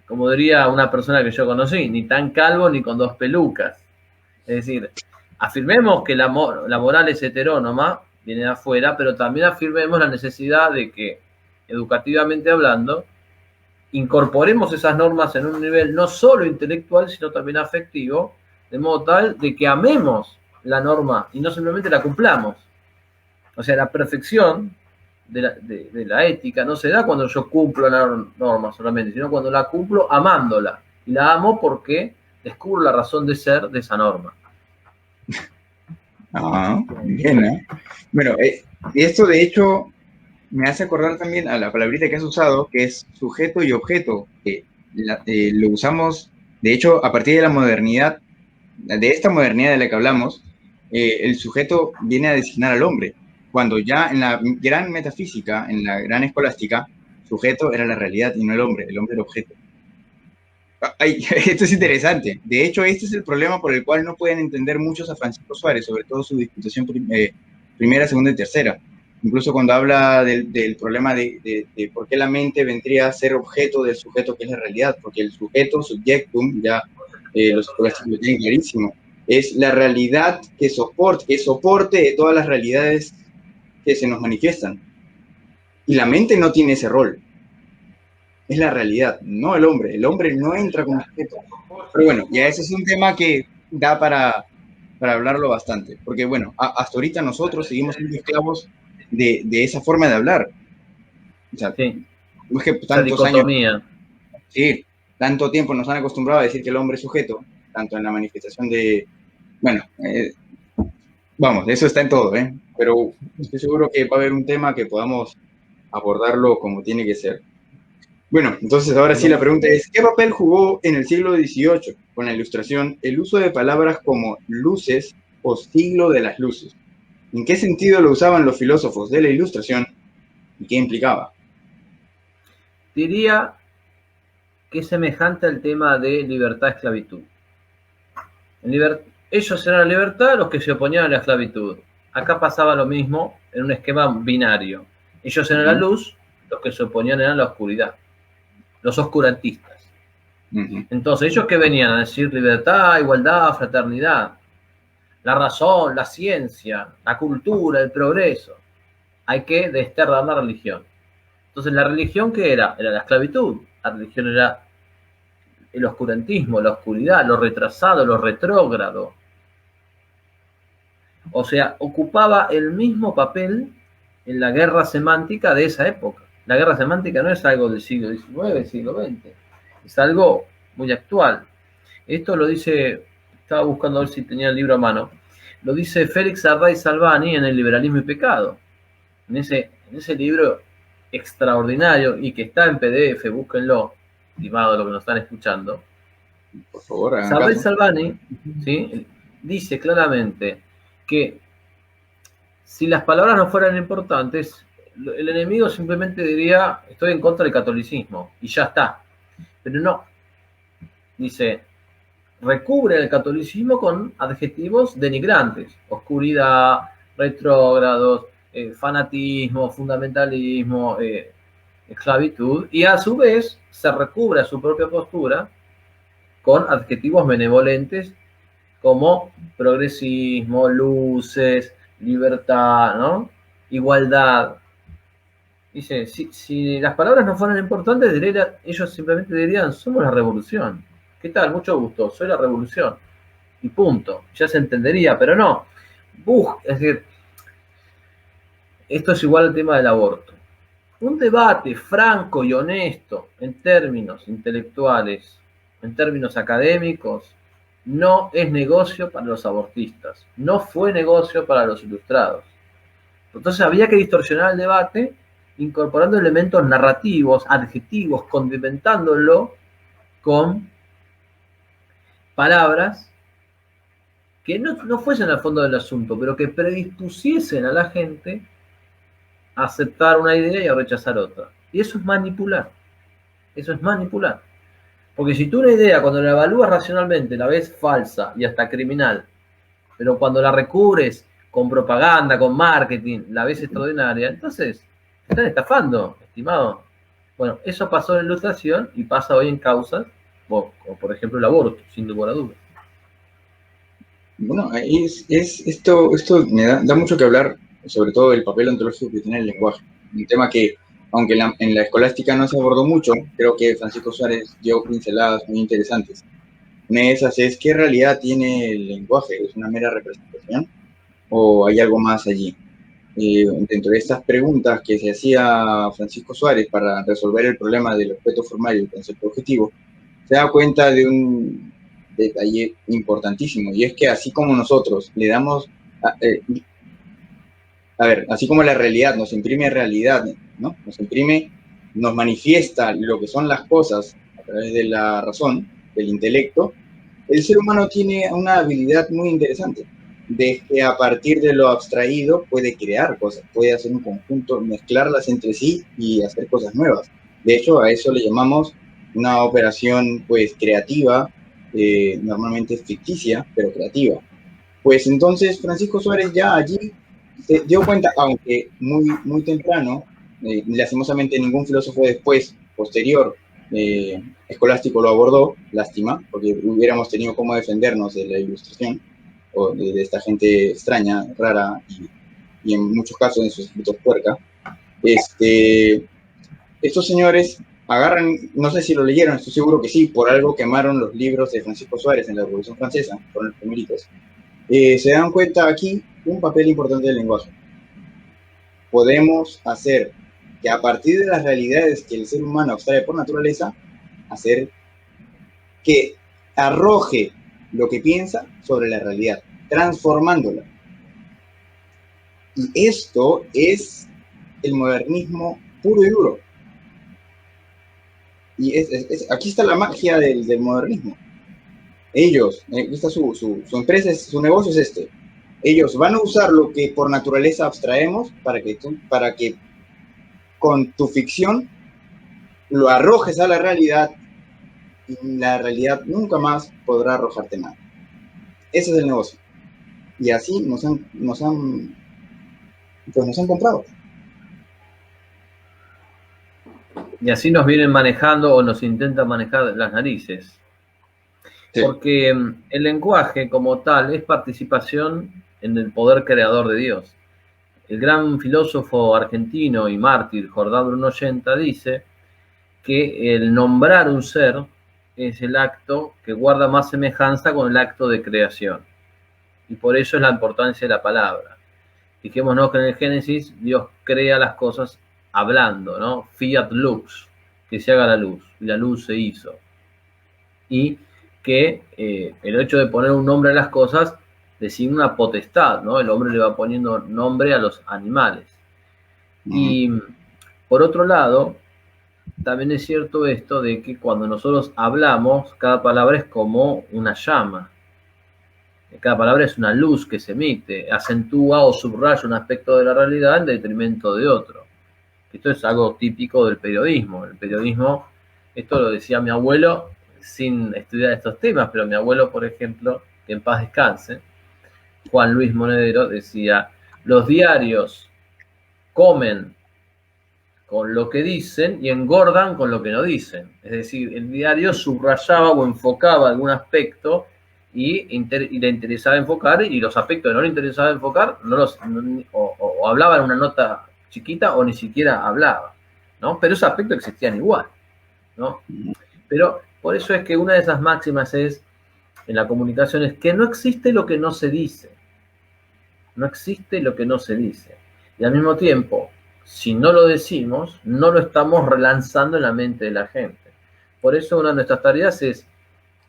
como diría una persona que yo conocí, ni tan calvo ni con 2 pelucas. Es decir, afirmemos que la moral es heterónoma, viene de afuera, pero también afirmemos la necesidad de que, educativamente hablando, incorporemos esas normas en un nivel no solo intelectual, sino también afectivo, de modo tal de que amemos la norma y no simplemente la cumplamos. O sea, la perfección de la ética no se da cuando yo cumplo la norma solamente, sino cuando la cumplo amándola. Y la amo porque descubro la razón de ser de esa norma. Bien, ¿eh? Bueno, esto de hecho me hace acordar también a la palabrita que has usado, que es sujeto y objeto, que lo usamos, de hecho, a partir de la modernidad, de esta modernidad de la que hablamos, el sujeto viene a designar al hombre, cuando ya en la gran metafísica, en la gran escolástica, sujeto era la realidad y no el hombre era objeto. Esto es interesante. De hecho, este es el problema por el cual no pueden entender muchos a Francisco Suárez, sobre todo su Disputación primera, segunda y tercera. Incluso cuando habla del problema de por qué la mente vendría a ser objeto del sujeto que es la realidad, porque el sujeto, subjectum, ya los escolásticos lo tienen clarísimo, es la realidad que soporte de todas las realidades que se nos manifiestan. Y la mente no tiene ese rol. Es la realidad, no el hombre. El hombre no entra como sujeto. Pero bueno, ya ese es un tema que da para hablarlo bastante. Porque bueno, hasta ahorita nosotros seguimos siendo esclavos de esa forma de hablar. O sea, sí. Es que tantos años, sí, tanto tiempo nos han acostumbrado a decir que el hombre es sujeto, tanto en la manifestación de, bueno, vamos, eso está en todo, pero estoy seguro que va a haber un tema que podamos abordarlo como tiene que ser. Bueno, entonces ahora sí la pregunta es, ¿qué papel jugó en el siglo XVIII con la Ilustración el uso de palabras como luces o siglo de las luces? ¿En qué sentido lo usaban los filósofos de la Ilustración y qué implicaba? Diría que es semejante al tema de libertad-esclavitud. Ellos eran la libertad, los que se oponían a la esclavitud. Acá pasaba lo mismo en un esquema binario. Ellos eran la luz, los que se oponían eran la oscuridad, los oscurantistas. Entonces, ellos que venían a decir libertad, igualdad, fraternidad, la razón, la ciencia, la cultura, el progreso. Hay que desterrar la religión. Entonces, ¿la religión qué era? Era la esclavitud. La religión era el oscurantismo, la oscuridad, lo retrasado, lo retrógrado. O sea, ocupaba el mismo papel en la guerra semántica de esa época. La guerra semántica no es algo del siglo XIX, siglo XX. Es algo muy actual. Esto lo dice, estaba buscando a ver si tenía el libro a mano, lo dice Félix Arraiz Albani en El liberalismo y pecado. En ese libro extraordinario y que está en PDF, búsquenlo, estimado lo que nos están escuchando. Por favor, Arraiz Albani, ¿sí?, dice claramente que si las palabras no fueran importantes, el enemigo simplemente diría, estoy en contra del catolicismo, y ya está. Pero no. Dice, recubre el catolicismo con adjetivos denigrantes, oscuridad, retrógrados, fanatismo, fundamentalismo, esclavitud, y a su vez se recubre a su propia postura con adjetivos benevolentes como progresismo, luces, libertad, ¿no?, igualdad. Dice, si las palabras no fueran importantes, ellos simplemente dirían, somos la revolución. ¿Qué tal? Mucho gusto, soy la revolución. Y punto. Ya se entendería, pero no. Es decir, esto es igual al tema del aborto. Un debate franco y honesto en términos intelectuales, en términos académicos, no es negocio para los abortistas. No fue negocio para los ilustrados. Entonces había que distorsionar el debate incorporando elementos narrativos, adjetivos, condimentándolo con palabras que no fuesen al fondo del asunto, pero que predispusiesen a la gente a aceptar una idea y a rechazar otra. Y eso es manipular. Eso es manipular. Porque si tú una idea, cuando la evalúas racionalmente, la ves falsa y hasta criminal, pero cuando la recubres con propaganda, con marketing, la ves extraordinaria, entonces te están estafando, estimado. Bueno, eso pasó en la ilustración y pasa hoy en causas, como por ejemplo el aborto, sin lugar a dudas. Bueno, esto me da mucho que hablar, sobre todo el papel ontológico que tiene el lenguaje. Un tema que, aunque en la escolástica no se abordó mucho, creo que Francisco Suárez dio pinceladas muy interesantes. Una de esas es, ¿qué realidad tiene el lenguaje? ¿Es una mera representación o hay algo más allí? Dentro de estas preguntas que se hacía Francisco Suárez para resolver el problema del objeto formal y el concepto objetivo, se da cuenta de un detalle importantísimo, y es que así como nosotros le damos, así como la realidad nos imprime realidad, ¿no? Nos manifiesta lo que son las cosas a través de la razón, del intelecto, el ser humano tiene una habilidad muy interesante, de que a partir de lo abstraído puede crear cosas, puede hacer un conjunto, mezclarlas entre sí y hacer cosas nuevas. De hecho, a eso le llamamos una operación, pues, creativa, normalmente ficticia, pero creativa. Pues entonces Francisco Suárez ya allí se dio cuenta, aunque muy temprano, lastimosamente ningún filósofo posterior, escolástico lo abordó, lástima, porque hubiéramos tenido cómo defendernos de la ilustración, o de esta gente extraña, rara, y en muchos casos en sus escritos puerca. Estos señores agarran, no sé si lo leyeron, estoy seguro que sí, por algo quemaron los libros de Francisco Suárez en la Revolución Francesa, fueron los primeritos. Se dan cuenta aquí un papel importante del lenguaje. Podemos hacer que a partir de las realidades que el ser humano abstrae por naturaleza, hacer que arroje lo que piensa sobre la realidad, transformándola. Y esto es el modernismo puro y duro. Y aquí está la magia del modernismo. Ellos, esta su empresa, su negocio es este. Ellos van a usar lo que por naturaleza abstraemos para que con tu ficción lo arrojes a la realidad la realidad nunca más podrá arrojarte nada. Ese es el negocio. Y así nos han comprado. Y así nos vienen manejando o nos intentan manejar las narices. Sí. Porque el lenguaje como tal es participación en el poder creador de Dios. El gran filósofo argentino y mártir Jordán Bruno Ollenta dice que el nombrar un ser es el acto que guarda más semejanza con el acto de creación. Y por eso es la importancia de la palabra. Fijémonos que en el Génesis Dios crea las cosas hablando, ¿no? Fiat lux, que se haga la luz, y la luz se hizo. Y que el hecho de poner un nombre a las cosas designa una potestad, ¿no? El hombre le va poniendo nombre a los animales. Y por otro lado, también es cierto esto de que cuando nosotros hablamos, cada palabra es como una llama. Cada palabra es una luz que se emite, acentúa o subraya un aspecto de la realidad en detrimento de otro. Esto es algo típico del periodismo. El periodismo, esto lo decía mi abuelo sin estudiar estos temas, pero mi abuelo, por ejemplo, que en paz descanse, Juan Luis Monedero, decía: los diarios comen con lo que dicen y engordan con lo que no dicen. Es decir, el diario subrayaba o enfocaba algún aspecto y le interesaba enfocar, y los aspectos que no le interesaba enfocar o hablaba en una nota chiquita o ni siquiera hablaba, ¿no? Pero esos aspectos existían igual, ¿no? Pero por eso es que una de esas máximas es, en la comunicación, es que no existe lo que no se dice. No existe lo que no se dice. Y al mismo tiempo, si no lo decimos, no lo estamos relanzando en la mente de la gente. Por eso una de nuestras tareas es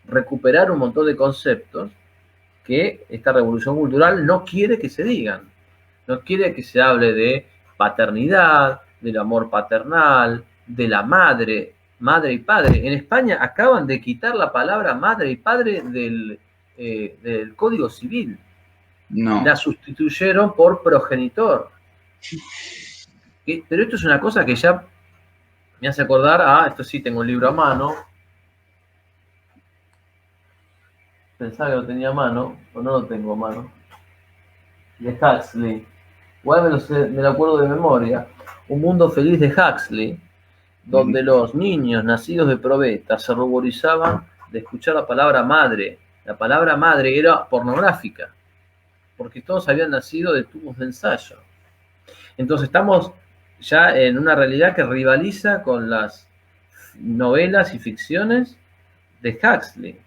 recuperar un montón de conceptos que esta revolución cultural no quiere que se digan. No quiere que se hable de paternidad, del amor paternal, de la madre y padre. En España acaban de quitar la palabra madre y padre del Código Civil. No. La sustituyeron por progenitor. Pero esto es una cosa que ya me hace acordar esto sí, tengo un libro a mano. Pensaba que lo tenía a mano, o no lo tengo a mano. De Huxley. Igual me lo acuerdo de memoria. Un mundo feliz de Huxley, donde los niños nacidos de probeta se ruborizaban de escuchar la palabra madre. La palabra madre era pornográfica, porque todos habían nacido de tubos de ensayo. Entonces estamos ya en una realidad que rivaliza con las novelas y ficciones de Huxley.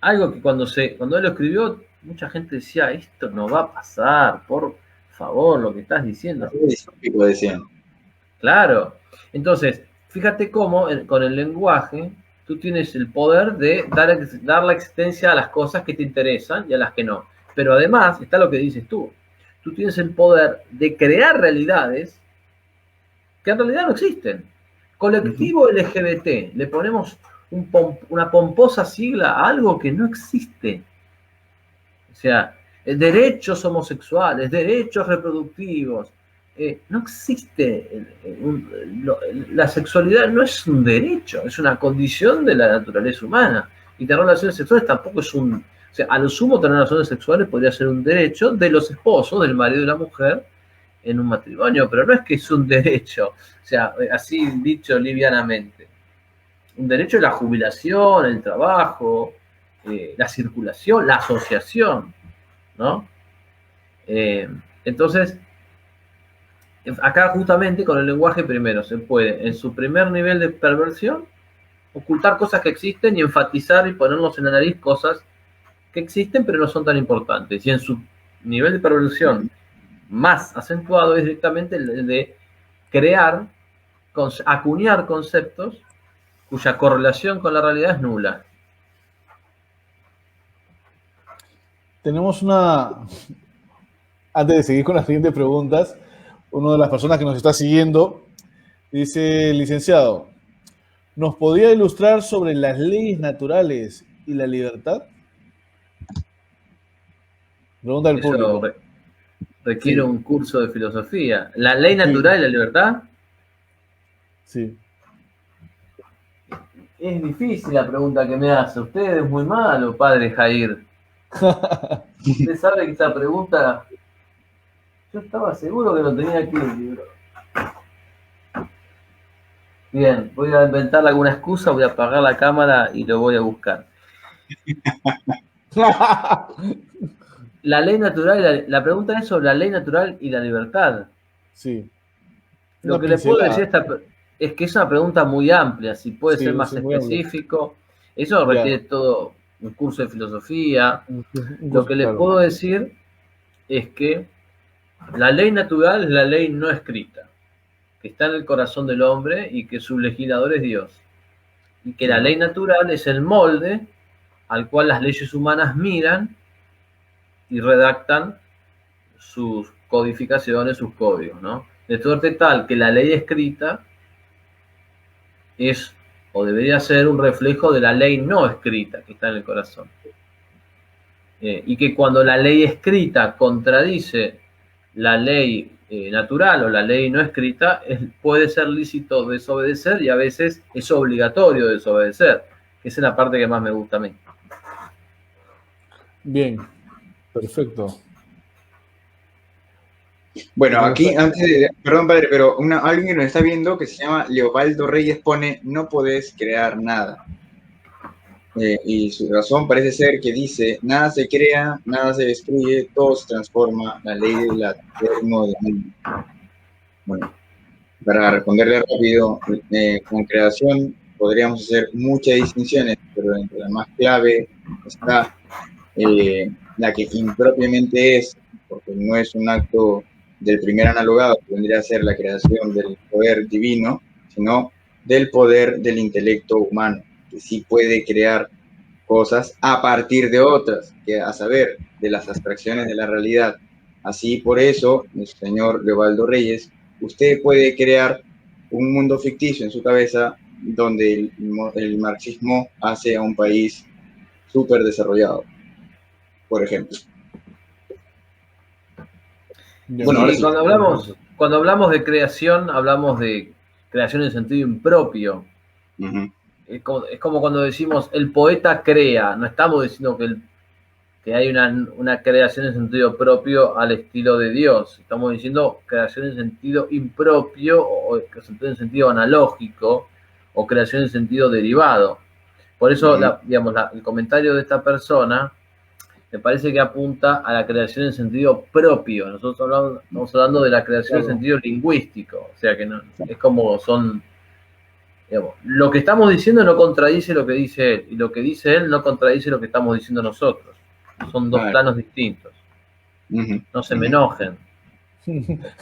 Algo que cuando él lo escribió, mucha gente decía: esto no va a pasar, por favor, lo que estás diciendo. Claro. Entonces, fíjate cómo con el lenguaje tú tienes el poder de dar la existencia a las cosas que te interesan y a las que no. Pero además está lo que dices tú. Tú tienes el poder de crear realidades que en realidad no existen. Colectivo LGBT, le ponemos una pomposa sigla a algo que no existe. O sea, derechos homosexuales, derechos reproductivos. No existe. La sexualidad no es un derecho, es una condición de la naturaleza humana. Y tener relaciones sexuales tampoco es un... O sea, a lo sumo tener relaciones sexuales podría ser un derecho de los esposos, del marido y la mujer, en un matrimonio, pero no es que es un derecho, o sea, así dicho livianamente. Un derecho es la jubilación, el trabajo, la circulación, la asociación, ¿no? Entonces, acá justamente con el lenguaje primero se puede, en su primer nivel de perversión, ocultar cosas que existen y enfatizar y ponernos en la nariz cosas que existen pero no son tan importantes. Y en su nivel de perversión más acentuado es directamente el de crear, acuñar conceptos cuya correlación con la realidad es nula. Tenemos antes de seguir con las siguientes preguntas, una de las personas que nos está siguiendo dice: licenciado, ¿nos podría ilustrar sobre las leyes naturales y la libertad? Pregunta del público. Requiere un curso de filosofía. ¿La ley natural y la libertad? Sí. Es difícil la pregunta que me hace. Usted es muy malo, padre Jair. Usted sabe que esa pregunta... Yo estaba seguro que lo tenía aquí en el libro. Bien, voy a inventar alguna excusa, voy a apagar la cámara y lo voy a buscar. La ley natural, la pregunta es sobre la ley natural y la libertad. Sí. Lo que le puedo decir es que es una pregunta muy amplia, si puede ser más específico. Eso requiere todo un curso de filosofía. Lo que le puedo decir es que la ley natural es la ley no escrita, que está en el corazón del hombre y que su legislador es Dios. Y que la ley natural es el molde al cual las leyes humanas miran y redactan sus codificaciones, sus códigos, ¿no? De suerte tal que la ley escrita es o debería ser un reflejo de la ley no escrita que está en el corazón. Y que cuando la ley escrita contradice la ley natural o la ley no escrita, puede ser lícito desobedecer y a veces es obligatorio desobedecer. Esa es la parte que más me gusta a mí. Bien, perfecto. Bueno, aquí, antes de, perdón, padre, pero alguien que nos está viendo que se llama Leopoldo Reyes pone, no podés crear nada. Y su razón parece ser que dice, nada se crea, nada se destruye, todo se transforma, la ley del eterno del mundo. Bueno, para responderle rápido, con creación podríamos hacer muchas distinciones, pero entre la más clave está la que impropiamente es, porque no es un acto del primer analogado, que vendría a ser la creación del poder divino, sino del poder del intelecto humano, que sí puede crear cosas a partir de otras, que a saber, de las abstracciones de la realidad. Así, por eso, el señor Leopoldo Reyes, usted puede crear un mundo ficticio en su cabeza donde el marxismo hace a un país súper desarrollado, por ejemplo. Bueno, sí, cuando hablamos de creación, hablamos de creación en sentido impropio. Uh-huh. Es como cuando decimos el poeta crea, no estamos diciendo que hay una creación en sentido propio al estilo de Dios, estamos diciendo creación en sentido impropio o en sentido analógico o creación en sentido derivado. Por eso, uh-huh, el comentario de esta persona me parece que apunta a la creación en sentido propio. Nosotros estamos hablando de la creación en sentido lingüístico, o sea que no, es como son... Digamos, lo que estamos diciendo no contradice lo que dice él, y lo que dice él no contradice lo que estamos diciendo nosotros. Son dos planos distintos. Uh-huh. No se me enojen.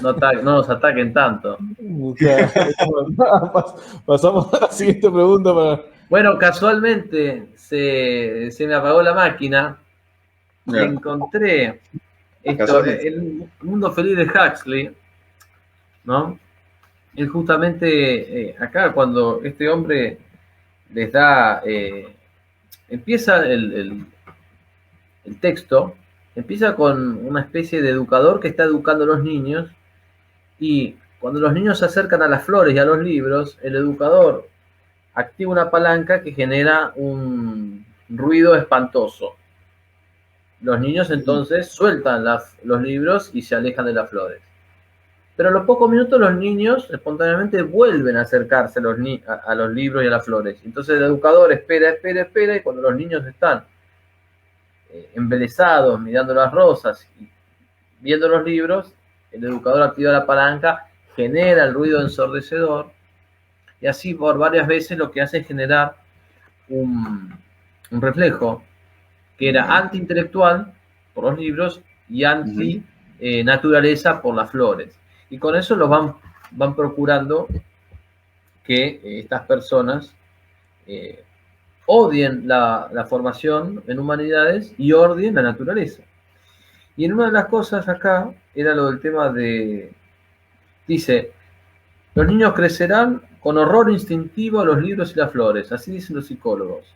No nos ataquen tanto. Pasamos a la siguiente pregunta para... Bueno, casualmente se me apagó la máquina. Encontré esto, el mundo feliz de Huxley, ¿no? Él justamente acá cuando este hombre les da, empieza el texto, empieza con una especie de educador que está educando a los niños y cuando los niños se acercan a las flores y a los libros, el educador activa una palanca que genera un ruido espantoso. Los niños entonces sueltan los libros y se alejan de las flores. Pero a los pocos minutos los niños espontáneamente vuelven a acercarse a los libros y a las flores. Entonces el educador espera y cuando los niños están embelesados mirando las rosas y viendo los libros, el educador activa la palanca, genera el ruido ensordecedor y así por varias veces lo que hace es generar un reflejo que era anti-intelectual por los libros y anti-naturaleza por las flores. Y con eso los van procurando que estas personas odien la formación en humanidades y odien la naturaleza. Y en una de las cosas acá era lo del tema de... Dice, los niños crecerán con horror instintivo a los libros y las flores, así dicen los psicólogos.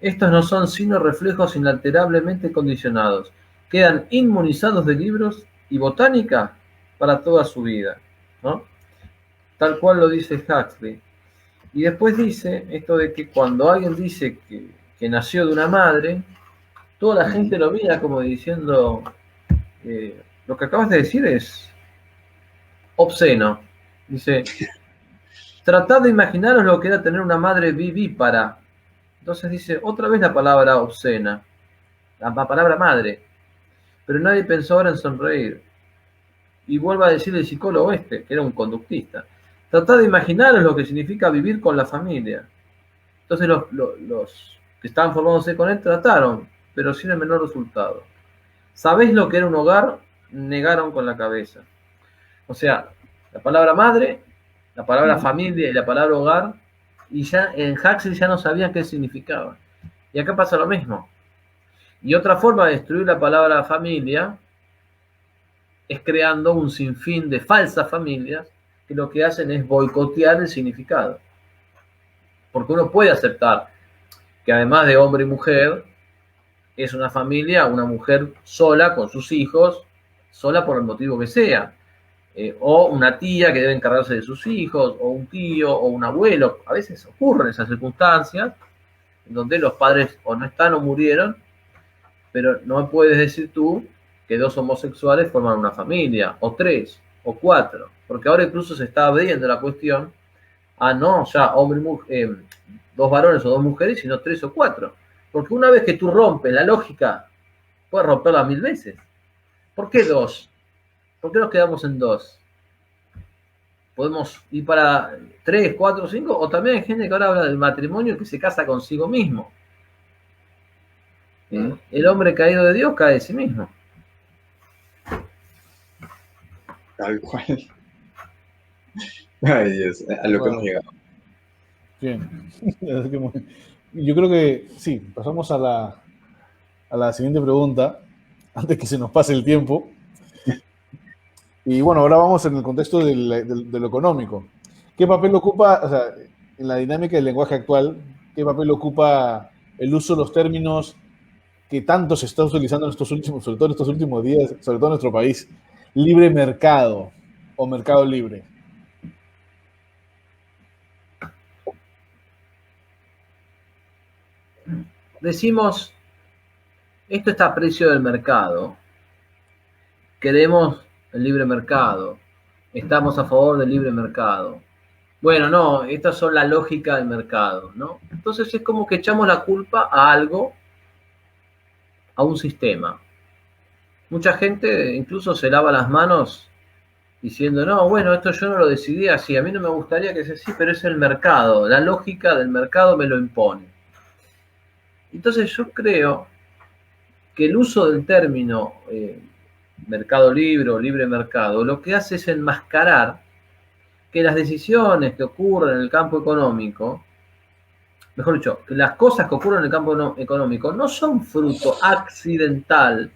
Estos no son sino reflejos inalterablemente condicionados. Quedan inmunizados de libros y botánica para toda su vida, ¿no? Tal cual lo dice Huxley. Y después dice esto de que cuando alguien dice que nació de una madre, toda la gente lo mira como diciendo, lo que acabas de decir es obsceno. Dice, tratad de imaginaros lo que era tener una madre vivípara. Entonces dice, otra vez la palabra obscena, la palabra madre. Pero nadie pensó ahora en sonreír. Y vuelve a decir el psicólogo que era un conductista. Tratad de imaginaros lo que significa vivir con la familia. Entonces los que estaban formándose con él trataron, pero sin el menor resultado. ¿Sabéis lo que era un hogar? Negaron con la cabeza. O sea, la palabra madre, la palabra familia y la palabra hogar, y ya en Huxley ya no sabían qué significaba. Y acá pasa lo mismo. Y otra forma de destruir la palabra familia es creando un sinfín de falsas familias que lo que hacen es boicotear el significado. Porque uno puede aceptar que además de hombre y mujer, es una familia, una mujer sola con sus hijos, sola por el motivo que sea. O una tía que debe encargarse de sus hijos, o un tío, o un abuelo. A veces ocurren esas circunstancias en donde los padres o no están o murieron, pero no puedes decir tú que dos homosexuales forman una familia, o tres, o cuatro, porque ahora incluso se está abriendo la cuestión a no ya hombre y mujer, dos varones o dos mujeres, sino tres o cuatro. Porque una vez que tú rompes la lógica, puedes romperla 1000 veces. ¿Por qué dos? ¿Por qué nos quedamos en dos? Podemos ir para 3, 4, 5, o también hay gente que ahora habla del matrimonio que se casa consigo mismo. El hombre caído de Dios cae de sí mismo. Tal cual. Ay, Dios, a lo que hemos llegado. Bien. Yo creo que sí, pasamos a la siguiente pregunta, antes que se nos pase el tiempo. Y bueno, ahora vamos en el contexto de lo económico. ¿Qué papel ocupa, o sea, en la dinámica del lenguaje actual, qué papel ocupa el uso de los términos que tanto se está utilizando en estos últimos, sobre todo en estos últimos días, sobre todo en nuestro país? Libre mercado o mercado libre. Decimos, esto está a precio del mercado. Queremos el libre mercado. Estamos a favor del libre mercado. Bueno, no, estas son la lógica del mercado, ¿no? Entonces es como que echamos la culpa a algo, a un sistema. Mucha gente incluso se lava las manos diciendo, no, bueno, esto yo no lo decidí así, a mí no me gustaría que sea así, pero es el mercado, la lógica del mercado me lo impone. Entonces yo creo que el uso del término mercado libre o libre mercado lo que hace es enmascarar que las decisiones que ocurren en el campo económico, mejor dicho, que las cosas que ocurren en el campo económico no son fruto accidental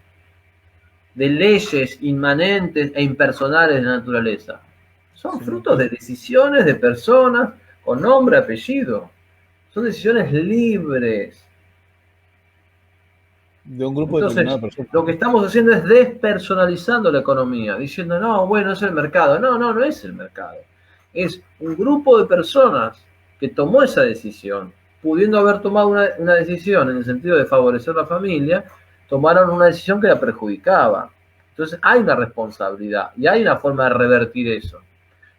de leyes inmanentes e impersonales de la naturaleza. Son frutos de decisiones de personas con nombre, apellido. Son decisiones libres. De un grupo determinado de personas. Lo que estamos haciendo es despersonalizando la economía, diciendo, no, bueno, es el mercado. No, no es el mercado. Es un grupo de personas que tomó esa decisión, pudiendo haber tomado una decisión en el sentido de favorecer a la familia, tomaron una decisión que la perjudicaba. Entonces hay una responsabilidad y hay una forma de revertir eso.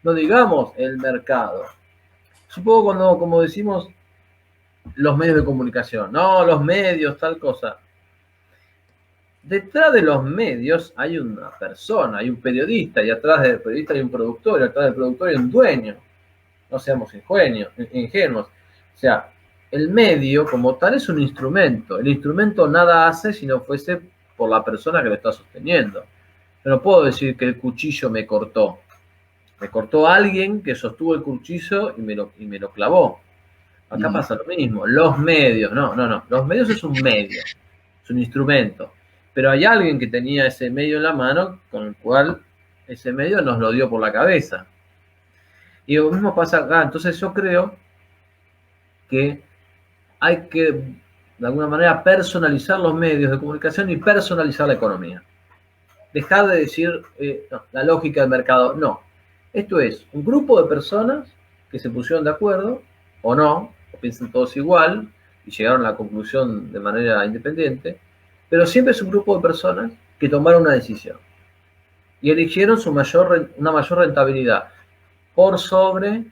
No digamos el mercado. Supongo cuando, como decimos, los medios de comunicación, no, los medios, tal cosa. Detrás de los medios hay una persona, hay un periodista, y atrás del periodista hay un productor, y atrás del productor hay un dueño. No seamos ingenuos. O sea, el medio como tal es un instrumento. El instrumento nada hace si no fuese por la persona que lo está sosteniendo. Yo no puedo decir que el cuchillo me cortó. Me cortó alguien que sostuvo el cuchillo y me lo clavó. Acá pasa lo mismo. Los medios, no. Los medios es un medio, es un instrumento. Pero hay alguien que tenía ese medio en la mano con el cual ese medio nos lo dio por la cabeza. Y lo mismo pasa acá. Entonces yo creo que hay que, de alguna manera, personalizar los medios de comunicación y personalizar la economía. Dejar de decir no, la lógica del mercado. No. Esto es un grupo de personas que se pusieron de acuerdo o no, o piensan todos igual, y llegaron a la conclusión de manera independiente, pero siempre es un grupo de personas que tomaron una decisión y eligieron una mayor rentabilidad por sobre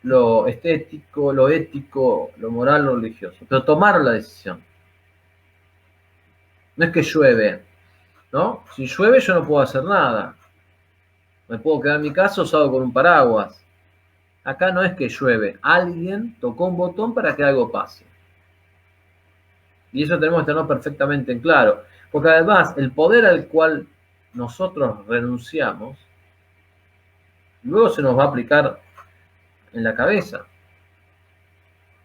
lo estético, lo ético, lo moral, lo religioso, pero tomaron la decisión. No es que llueve, ¿no? Si llueve yo no puedo hacer nada. Me puedo quedar en mi casa usado con un paraguas. Acá no es que llueve. Alguien tocó un botón para que algo pase. Y eso tenemos que tenerlo perfectamente en claro. Porque además, el poder al cual nosotros renunciamos, luego se nos va a aplicar en la cabeza.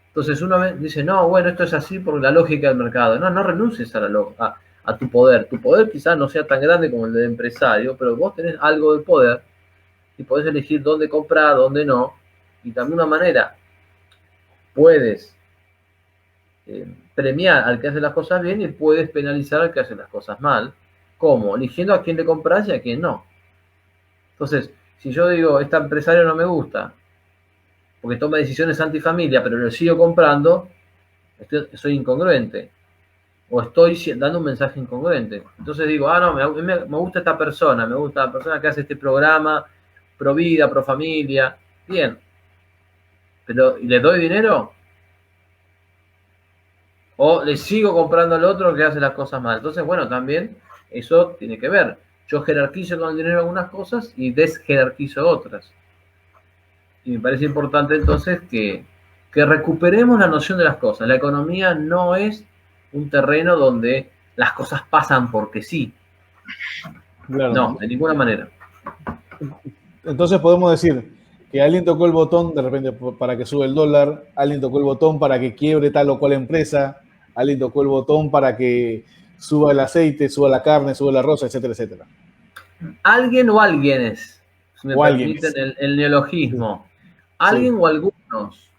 Entonces uno dice, no, bueno, esto es así por la lógica del mercado. No, no renuncies a tu poder. Tu poder quizás no sea tan grande como el del empresario, pero vos tenés algo de poder y podés elegir dónde comprar, dónde no. Y también una manera puedes premiar al que hace las cosas bien y puedes penalizar al que hace las cosas mal. ¿Cómo? Eligiendo a quién le compras y a quién no. Entonces, si yo digo, este empresario no me gusta, porque toma decisiones antifamilia, pero lo sigo comprando, soy incongruente. O estoy dando un mensaje incongruente. Entonces digo, no, me gusta esta persona, me gusta la persona que hace este programa, pro vida, pro familia. Bien. Pero, ¿y le doy dinero? O le sigo comprando al otro que hace las cosas mal. Entonces, bueno, también eso tiene que ver. Yo jerarquizo con el dinero algunas cosas y desjerarquizo otras. Y me parece importante entonces que recuperemos la noción de las cosas. La economía no es un terreno donde las cosas pasan porque sí. Claro. No, de ninguna manera. Entonces podemos decir que alguien tocó el botón de repente para que sube el dólar, alguien tocó el botón para que quiebre tal o cual empresa, alguien tocó el botón para que suba el aceite, suba la carne, suba el arroz, etcétera, etcétera. Alguien o alguienes, si me permiten el neologismo. Alguien o algunos.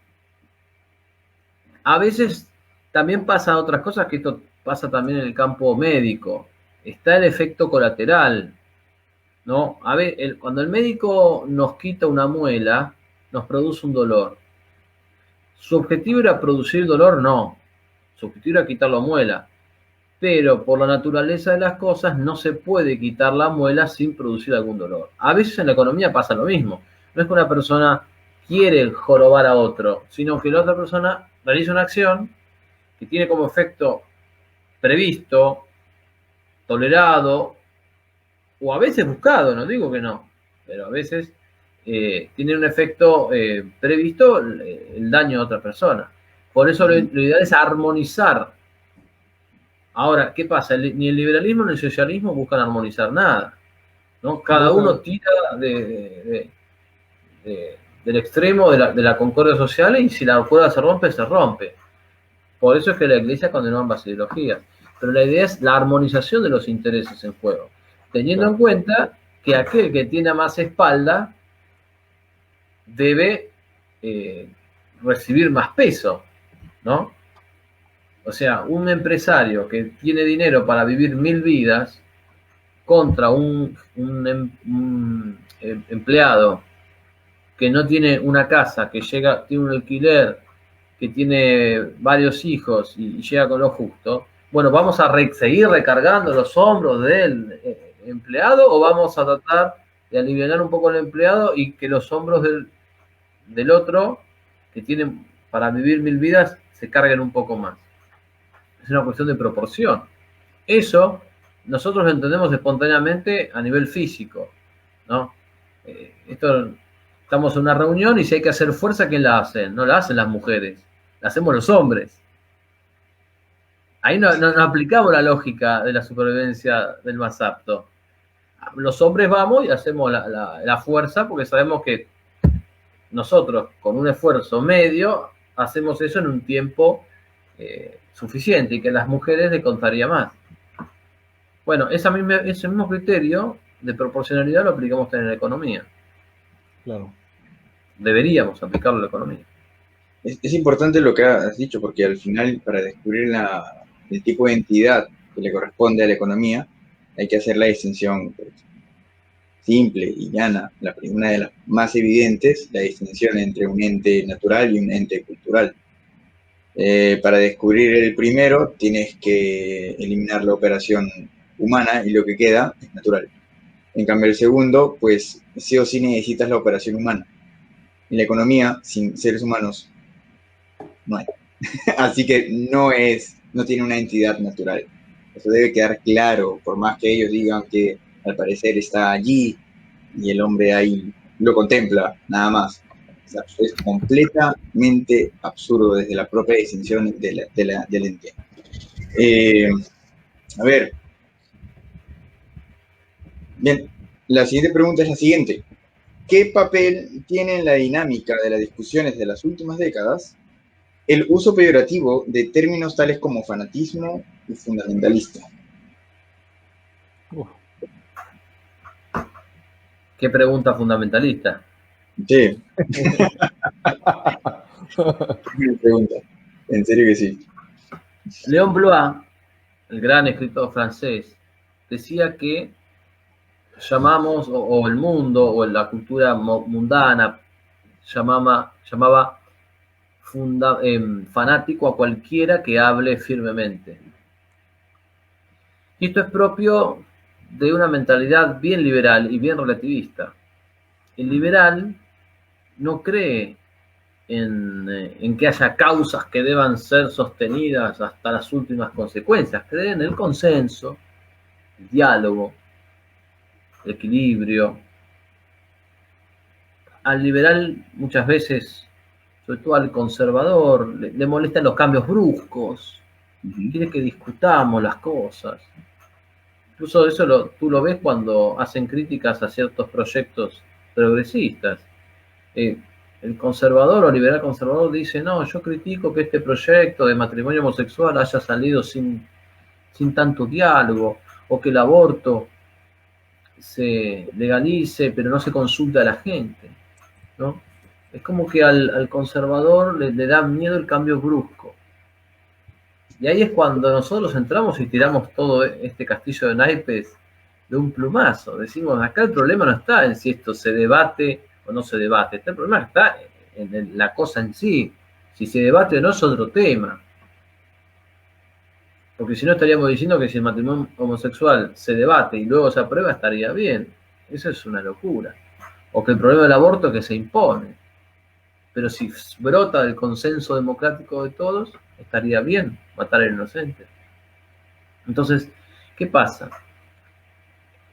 A veces también pasa otras cosas, que esto pasa también en el campo médico. Está el efecto colateral, ¿no? A ver, cuando el médico nos quita una muela, nos produce un dolor. ¿Su objetivo era producir dolor? No. Su objetivo era quitar la muela. Pero por la naturaleza de las cosas no se puede quitar la muela sin producir algún dolor. A veces en la economía pasa lo mismo. No es que una persona quiere jorobar a otro, sino que la otra persona realiza una acción que tiene como efecto previsto, tolerado, o a veces buscado, no digo que no, pero a veces tiene un efecto previsto el daño a otra persona. Por eso lo ideal es armonizar. Ahora, ¿qué pasa? Ni el liberalismo ni el socialismo buscan armonizar nada, ¿no? Cada uno tira del extremo de la concordia social, y si la cuerda se rompe, se rompe. Por eso es que la Iglesia condenó ambas ideologías. Pero la idea es la armonización de los intereses en juego, teniendo en cuenta que aquel que tiene más espalda debe recibir más peso, ¿no? O sea, un empresario que tiene dinero para vivir 1000 vidas contra un empleado que no tiene una casa, que tiene un alquiler, que tiene varios hijos y llega con lo justo. Bueno, ¿vamos a seguir recargando los hombros del empleado o vamos a tratar de aliviar un poco al empleado y que los hombros del otro, que tiene para vivir 1000 vidas, se carguen un poco más? Es una cuestión de proporción. Eso nosotros lo entendemos espontáneamente a nivel físico, ¿no? Estamos en una reunión y si hay que hacer fuerza, ¿quién la hace? No la hacen las mujeres, la hacemos los hombres. Ahí no aplicamos la lógica de la supervivencia del más apto. Los hombres vamos y hacemos la fuerza porque sabemos que nosotros, con un esfuerzo medio, hacemos eso en un tiempo suficiente, y que a las mujeres le contaría más. Bueno, ese mismo criterio de proporcionalidad lo aplicamos también en la economía. Claro. Deberíamos aplicarlo en la economía. Es importante lo que has dicho, porque al final, para descubrir el tipo de entidad que le corresponde a la economía, hay que hacer la distinción. simple y llana, una de las más evidentes, la distinción entre un ente natural y un ente cultural. Para descubrir el primero, tienes que eliminar la operación humana y lo que queda es natural. En cambio, el segundo, pues sí o sí necesitas la operación humana. En la economía, sin seres humanos, no hay. Así que no tiene una entidad natural. Eso debe quedar claro, por más que ellos digan que al parecer está allí y el hombre ahí lo contempla, nada más. Es completamente absurdo desde la propia distinción del ente. A ver, bien, la siguiente pregunta es la siguiente. ¿Qué papel tiene en la dinámica de las discusiones de las últimas décadas el uso peyorativo de términos tales como fanatismo y fundamentalista? ¿Qué pregunta fundamentalista? Sí. ¿Qué pregunta? En serio que sí. Léon Blois, el gran escritor francés, decía que llamamos, o el mundo, o la cultura mundana, llamaba fanático a cualquiera que hable firmemente. Y esto es propio de una mentalidad bien liberal y bien relativista. El liberal no cree en que haya causas que deban ser sostenidas hasta las últimas consecuencias. Cree en el consenso, el diálogo, el equilibrio. Al liberal muchas veces, sobre todo al conservador, le molestan los cambios bruscos. Quiere que discutamos las cosas. Incluso eso tú lo ves cuando hacen críticas a ciertos proyectos progresistas. El conservador o liberal conservador dice, no, yo critico que este proyecto de matrimonio homosexual haya salido sin tanto diálogo, o que el aborto se legalice pero no se consulte a la gente, ¿no? Es como que al conservador le da miedo el cambio brusco. Y ahí es cuando nosotros entramos y tiramos todo este castillo de naipes de un plumazo. Decimos, acá el problema no está en si esto se debate o no se debate. El problema está en la cosa en sí. Si se debate o no es otro tema. Porque si no estaríamos diciendo que si el matrimonio homosexual se debate y luego se aprueba, estaría bien. Eso es una locura. O que el problema del aborto es que se impone. Pero si brota del consenso democrático de todos, estaría bien matar al inocente. Entonces, ¿qué pasa?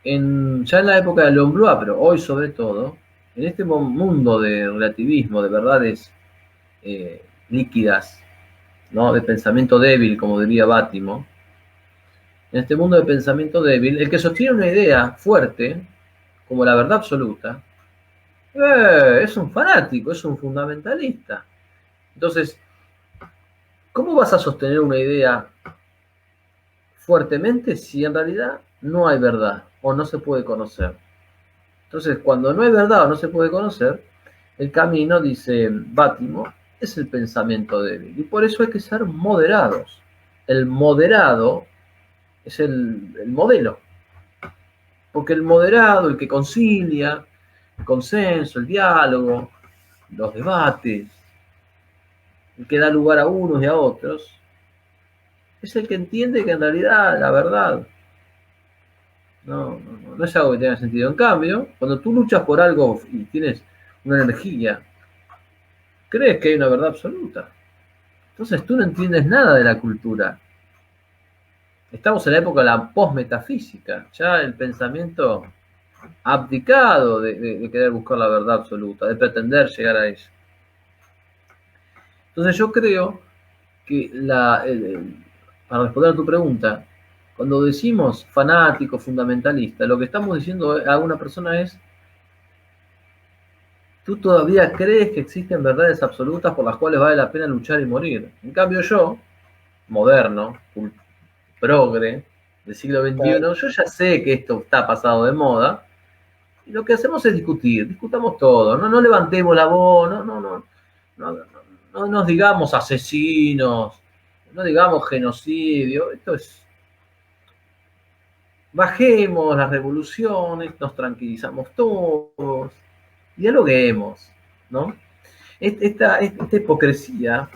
Ya en la época de Léon Blois, pero hoy sobre todo, en este mundo de relativismo, de verdades líquidas, ¿no? De pensamiento débil, como diría Bátimo, en este mundo de pensamiento débil, el que sostiene una idea fuerte, como la verdad absoluta, es un fanático, es un fundamentalista. Entonces, ¿cómo vas a sostener una idea fuertemente si en realidad no hay verdad o no se puede conocer? Entonces, cuando no hay verdad o no se puede conocer, el camino, dice Bátimo, es el pensamiento débil. Y por eso hay que ser moderados. El moderado es el modelo. Porque el moderado, el que concilia, el consenso, el diálogo, los debates, el que da lugar a unos y a otros, es el que entiende que en realidad la verdad no es algo que tenga sentido. En cambio, cuando tú luchas por algo y tienes una energía, crees que hay una verdad absoluta. Entonces tú no entiendes nada de la cultura. Estamos en la época de la posmetafísica. Ya el pensamiento ha abdicado de querer buscar la verdad absoluta, de pretender llegar a ella. Entonces yo creo que para responder a tu pregunta, cuando decimos fanático, fundamentalista, lo que estamos diciendo a una persona es: tú todavía crees que existen verdades absolutas por las cuales vale la pena luchar y morir. En cambio yo, moderno, progre, del siglo XXI, yo ya sé que esto está pasado de moda, y lo que hacemos es discutamos todo, no levantemos la voz, no nos digamos asesinos, no digamos genocidio. Esto es bajemos las revoluciones, nos tranquilizamos todos, dialoguemos, ¿no? Esta hipocresía,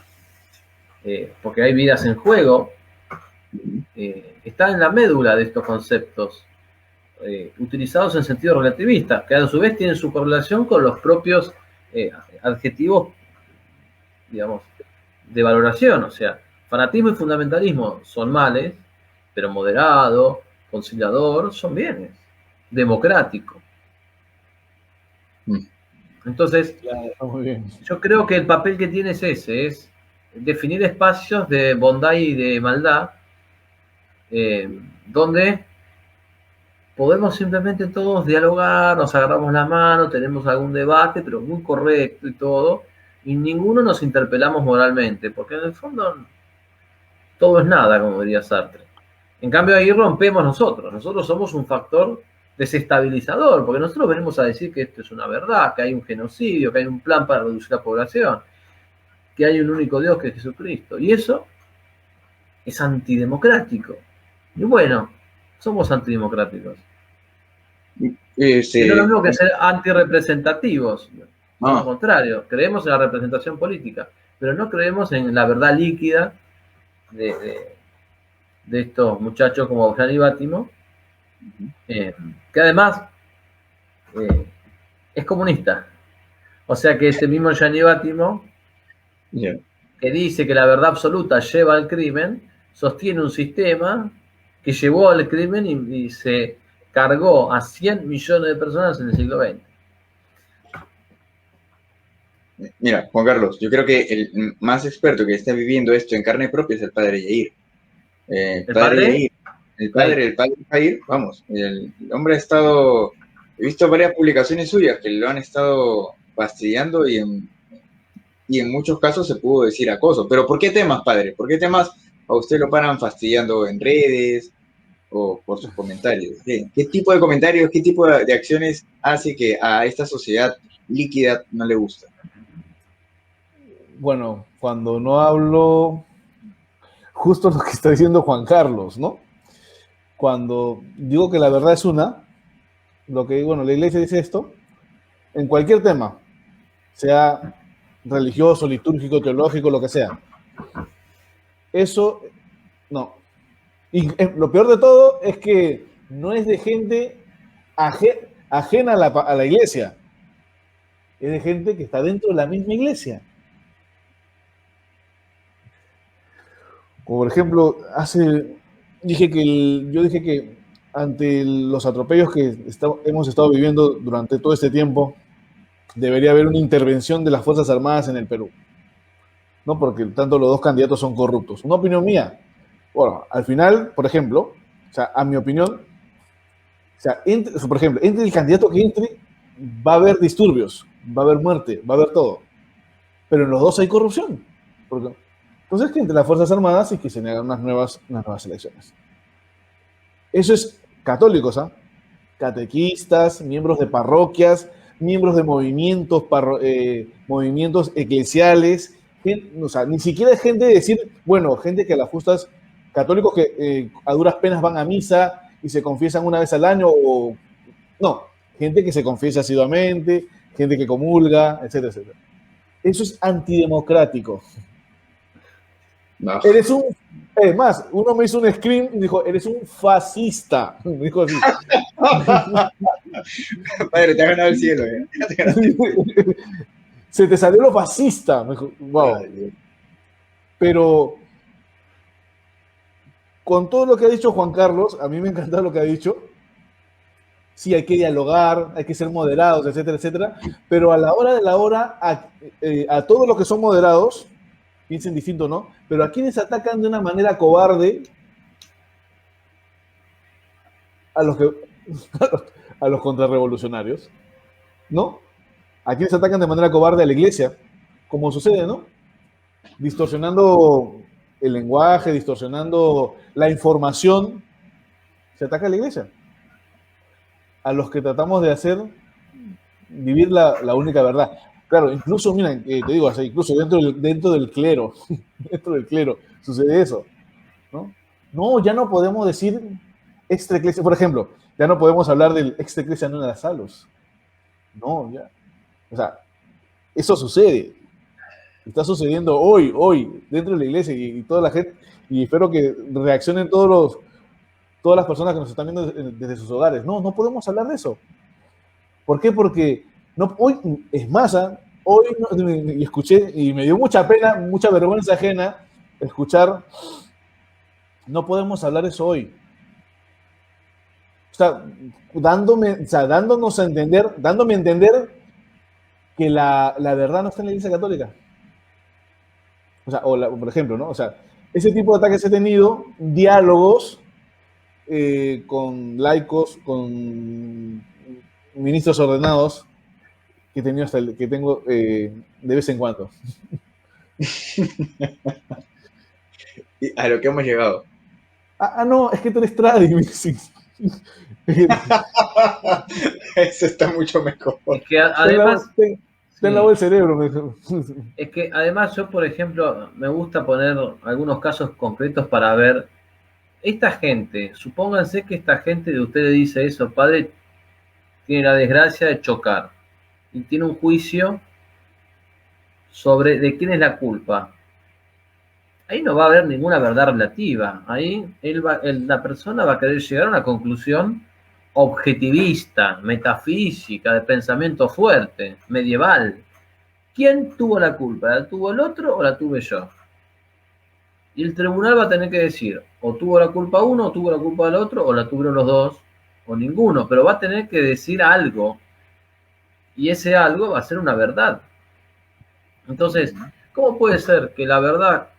porque hay vidas en juego, está en la médula de estos conceptos utilizados en sentido relativista, que a su vez tienen su correlación con los propios adjetivos, digamos, de valoración. O sea, fanatismo y fundamentalismo son males, pero moderado, conciliador, son bienes. Democrático. Entonces, yo creo que el papel que tiene es ese, es definir espacios de bondad y de maldad, donde podemos simplemente todos dialogar, nos agarramos la mano, tenemos algún debate, pero muy correcto y todo, y ninguno nos interpelamos moralmente, porque en el fondo todo es nada, como diría Sartre. En cambio ahí rompemos nosotros somos un factor desestabilizador, porque nosotros venimos a decir que esto es una verdad, que hay un genocidio, que hay un plan para reducir la población, que hay un único Dios que es Jesucristo, y eso es antidemocrático. Y bueno, somos antidemocráticos. No es lo mismo que ser antirrepresentativos. Al contrario, creemos en la representación política, pero no creemos en la verdad líquida de estos muchachos como Gianni Bátimo, que además es comunista. O sea que ese mismo Gianni Bátimo, que dice que la verdad absoluta lleva al crimen, sostiene un sistema que llevó al crimen y se cargó a 100 millones de personas en el siglo XX. Mira, Juan Carlos, yo creo que el más experto que está viviendo esto en carne propia es el padre Yair. El padre Jair, vamos, el hombre ha estado, he visto varias publicaciones suyas que lo han estado fastidiando y en muchos casos se pudo decir acoso. Pero ¿por qué temas, padre? ¿Por qué temas a usted lo paran fastidiando en redes o por sus comentarios? ¿Qué tipo de comentarios, qué tipo de acciones hace que a esta sociedad líquida no le gusta? Bueno, cuando no hablo, justo lo que está diciendo Juan Carlos, ¿no? Cuando digo que la verdad es una, lo que, bueno, la iglesia dice esto, en cualquier tema, sea religioso, litúrgico, teológico, lo que sea. Eso, no. Y lo peor de todo es que no es de gente ajena a la iglesia. Es de gente que está dentro de la misma iglesia. Como por ejemplo, yo dije que ante los atropellos que hemos estado viviendo durante todo este tiempo, debería haber una intervención de las Fuerzas Armadas en el Perú. No, porque tanto los dos candidatos son corruptos. Una opinión mía. Bueno, al final, por ejemplo, o sea, a mi opinión, o sea, por ejemplo, entre el candidato que entre, va a haber disturbios, va a haber muerte, va a haber todo. Pero en los dos hay corrupción. Entonces, que entre las Fuerzas Armadas y que se hagan unas nuevas elecciones. Eso es católicos, ¿ah? Catequistas, miembros de parroquias, miembros de movimientos eclesiales. O sea, ni siquiera es gente de decir, bueno, gente que a las justas, católicos que a duras penas van a misa y se confiesan una vez al año, o no, gente que se confiesa asiduamente, gente que comulga, etcétera, etcétera. Eso es antidemocrático. No. Eres un... Es más, uno me hizo un screen y dijo, eres un fascista. Me dijo así. Padre, te ha ganado el cielo. Se te salió lo fascista. Me dijo, wow. Pero con todo lo que ha dicho Juan Carlos, a mí me encanta lo que ha dicho. Sí, hay que dialogar, hay que ser moderados, etcétera, etcétera. Pero a la hora de la hora, a todos los que son moderados, piensen distinto, ¿no? Pero a quienes atacan de una manera cobarde a los contrarrevolucionarios, ¿no? A quienes atacan de manera cobarde a la iglesia, como sucede, ¿no? Distorsionando el lenguaje, distorsionando la información, se ataca a la iglesia. A los que tratamos de hacer vivir la única verdad. Claro, incluso, mira, te digo, incluso dentro del clero, sucede eso, ¿no? No, ya no podemos decir extra iglesia, por ejemplo, ya no podemos hablar del extra iglesia no en las salos. No, ya. O sea, eso sucede. Está sucediendo hoy, dentro de la iglesia y toda la gente, y espero que reaccionen todas las personas que nos están viendo desde sus hogares. No podemos hablar de eso. ¿Por qué? Porque hoy, es más, hoy escuché y me dio mucha pena, mucha vergüenza ajena escuchar, no podemos hablar eso hoy. O sea, dándome a entender que la verdad no está en la Iglesia Católica. O sea, por ejemplo, ¿no? O sea, ese tipo de ataques he tenido, diálogos con laicos, con ministros ordenados que he tenido que tengo de vez en cuando. A lo que hemos llegado. No, es que tú eres tradi. Eso está mucho mejor. Es que además... Te lavó el cerebro. Es que además yo, por ejemplo, me gusta poner algunos casos concretos para ver esta gente. Supónganse que esta gente de usted le dice eso, padre, tiene la desgracia de chocar y tiene un juicio sobre de quién es la culpa. Ahí no va a haber ninguna verdad relativa. Ahí la persona va a querer llegar a una conclusión objetivista, metafísica, de pensamiento fuerte, medieval. ¿Quién tuvo la culpa? ¿La tuvo el otro o la tuve yo? Y el tribunal va a tener que decir, o tuvo la culpa uno, o tuvo la culpa del otro, o la tuvieron los dos, o ninguno, pero va a tener que decir algo. Y ese algo va a ser una verdad. Entonces, ¿cómo puede ser que la verdad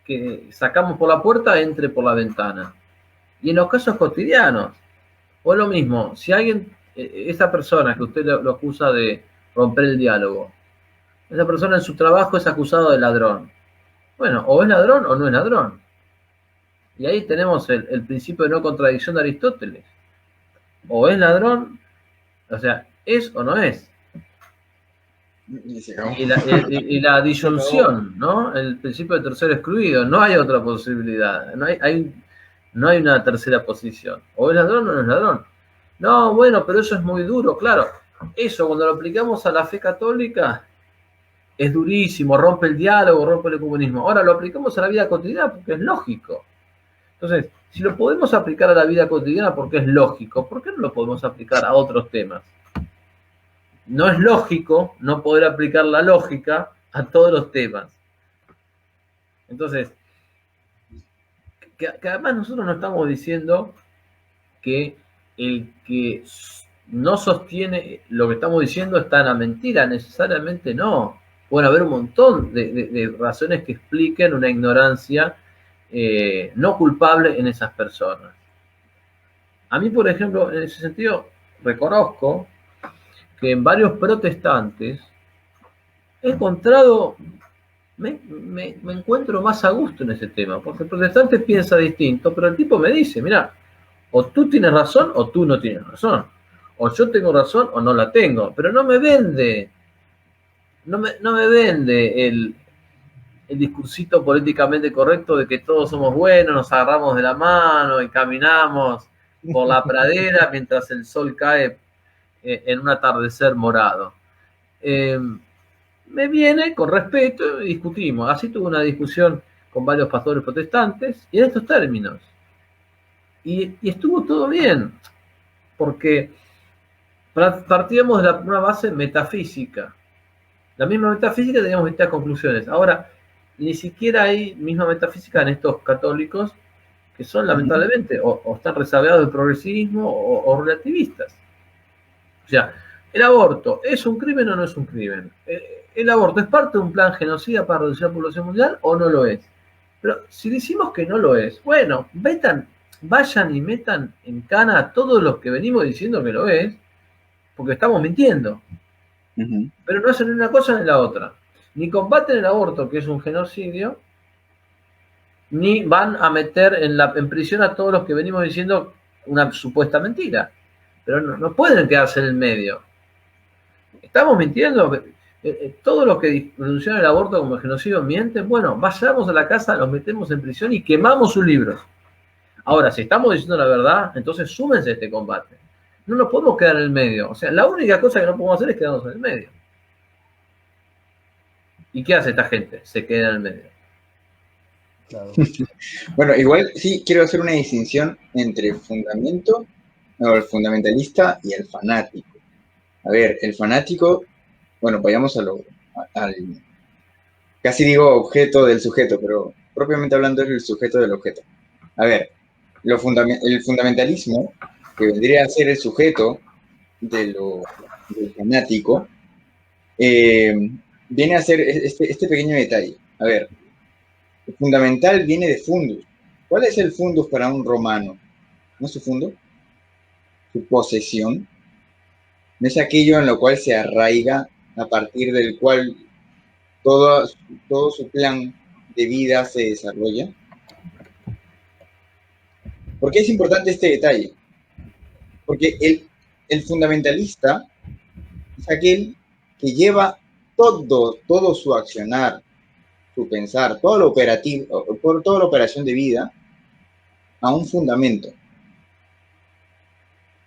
que sacamos por la puerta entre por la ventana? Y en los casos cotidianos, o lo mismo, si alguien, esa persona que usted lo acusa de romper el diálogo, esa persona en su trabajo es acusado de ladrón. Bueno, o es ladrón o no es ladrón. Y ahí tenemos el principio de no contradicción de Aristóteles. O es ladrón, o sea, es o no es. Y la disyunción, ¿no? El principio de tercero excluido. No hay otra posibilidad. No hay una tercera posición. O es ladrón o no es ladrón. No, bueno, pero eso es muy duro, claro. Eso, cuando lo aplicamos a la fe católica, es durísimo, rompe el diálogo, rompe el ecumenismo. Ahora lo aplicamos a la vida cotidiana porque es lógico. Entonces, si lo podemos aplicar a la vida cotidiana porque es lógico, ¿por qué no lo podemos aplicar a otros temas? No es lógico no poder aplicar la lógica a todos los temas. Entonces, que además nosotros no estamos diciendo que el que no sostiene lo que estamos diciendo está en la mentira, necesariamente no. Pueden haber un montón de razones que expliquen una ignorancia no culpable en esas personas. A mí, por ejemplo, en ese sentido, reconozco que en varios protestantes he encontrado, me encuentro más a gusto en ese tema, porque el protestante piensa distinto, pero el tipo me dice, mira, o tú tienes razón o tú no tienes razón, o yo tengo razón o no la tengo, pero no me vende el discursito políticamente correcto de que todos somos buenos, nos agarramos de la mano y caminamos por la pradera mientras el sol cae en un atardecer morado. Me viene con respeto y discutimos. Así tuve una discusión con varios pastores protestantes y en estos términos. Y estuvo todo bien, porque partíamos de una base metafísica. La misma metafísica teníamos estas conclusiones. Ahora, ni siquiera hay misma metafísica en estos católicos que son lamentablemente o están resabiados del progresismo o relativistas. O sea, ¿el aborto es un crimen o no es un crimen? ¿El aborto es parte de un plan genocida para reducir la población mundial o no lo es? Pero si decimos que no lo es, bueno, vayan y metan en cana a todos los que venimos diciendo que lo es, porque estamos mintiendo. Pero no hacen ni una cosa ni la otra. Ni combaten el aborto, que es un genocidio, ni van a meter en prisión a todos los que venimos diciendo una supuesta mentira. Pero no pueden quedarse en el medio. Estamos mintiendo. Todos los que denuncian el aborto como genocidio mienten. Bueno, vayamos a la casa, los metemos en prisión y quemamos sus libros. Ahora, si estamos diciendo la verdad, entonces súmense a este combate. No nos podemos quedar en el medio. O sea, la única cosa que no podemos hacer es quedarnos en el medio. ¿Y qué hace esta gente? Se queda en el medio. Claro. Bueno, igual sí quiero hacer una distinción entre el fundamentalista y el fanático. A ver, el fanático, bueno, vayamos al casi digo objeto del sujeto, pero propiamente hablando es el sujeto del objeto. A ver, el fundamentalismo, que vendría a ser el sujeto del fanático, viene a ser este pequeño detalle. A ver, el fundamental viene de fundus. ¿Cuál es el fundus para un romano? ¿No es su fundo? Su posesión. ¿No es aquello en lo cual se arraiga, a partir del cual todo su plan de vida se desarrolla? ¿Por qué es importante este detalle? Porque el fundamentalista es aquel que lleva todo su accionar, su pensar, toda la operación de vida a un fundamento.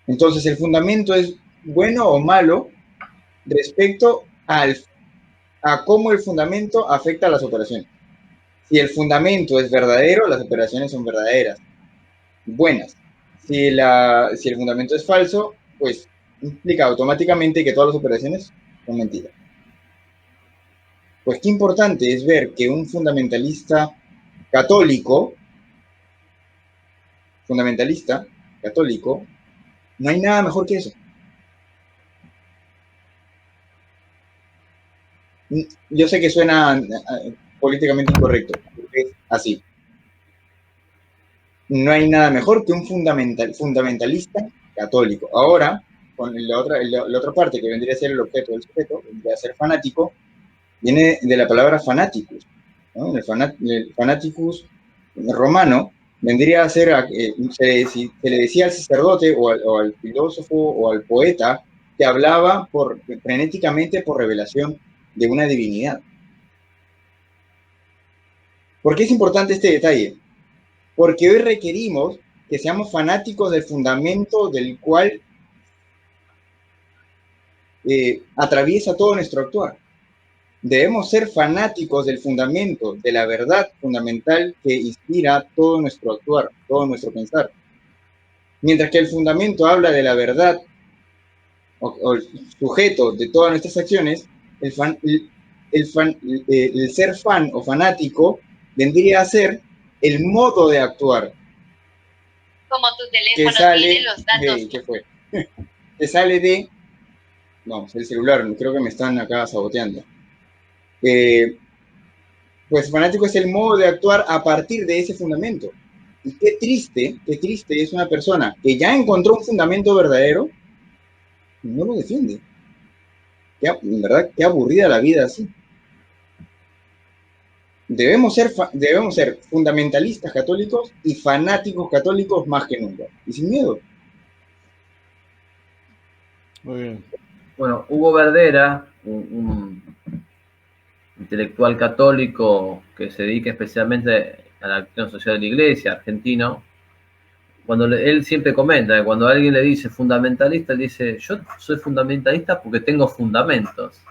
Entonces, el fundamento es bueno o malo respecto a cómo el fundamento afecta a las operaciones. Si el fundamento es verdadero, las operaciones son verdaderas, buenas. Si el fundamento es falso, pues implica automáticamente que todas las operaciones son mentiras. Pues qué importante es ver que un fundamentalista católico, no hay nada mejor que eso. Yo sé que suena políticamente incorrecto, porque es así. No hay nada mejor que un fundamentalista católico. Ahora, con la otra parte que vendría a ser el objeto del sujeto, vendría a ser fanático, viene de la palabra fanaticus, ¿no? El fanaticus romano vendría a ser, se le decía al sacerdote o al filósofo o al poeta que hablaba frenéticamente por revelación de una divinidad. ¿Por qué es importante este detalle? Porque hoy requerimos que seamos fanáticos del fundamento del cual atraviesa todo nuestro actuar. Debemos ser fanáticos del fundamento, de la verdad fundamental que inspira todo nuestro actuar, todo nuestro pensar. Mientras que el fundamento habla de la verdad o el sujeto de todas nuestras acciones, el ser fan o fanático vendría a ser el modo de actuar. Como tu teléfono tiene los datos. ¿Qué fue? Que sale de... No, el celular, creo que me están acá saboteando. Pues fanático es el modo de actuar a partir de ese fundamento. Y qué triste es una persona que ya encontró un fundamento verdadero y no lo defiende. En verdad, qué aburrida la vida así. Debemos ser fundamentalistas católicos y fanáticos católicos más que nunca. Y sin miedo. Muy bien. Bueno, Hugo Verdera, un intelectual católico que se dedica especialmente a la acción social de la iglesia, argentino, él siempre comenta que cuando alguien le dice fundamentalista, él dice, yo soy fundamentalista porque tengo fundamentos,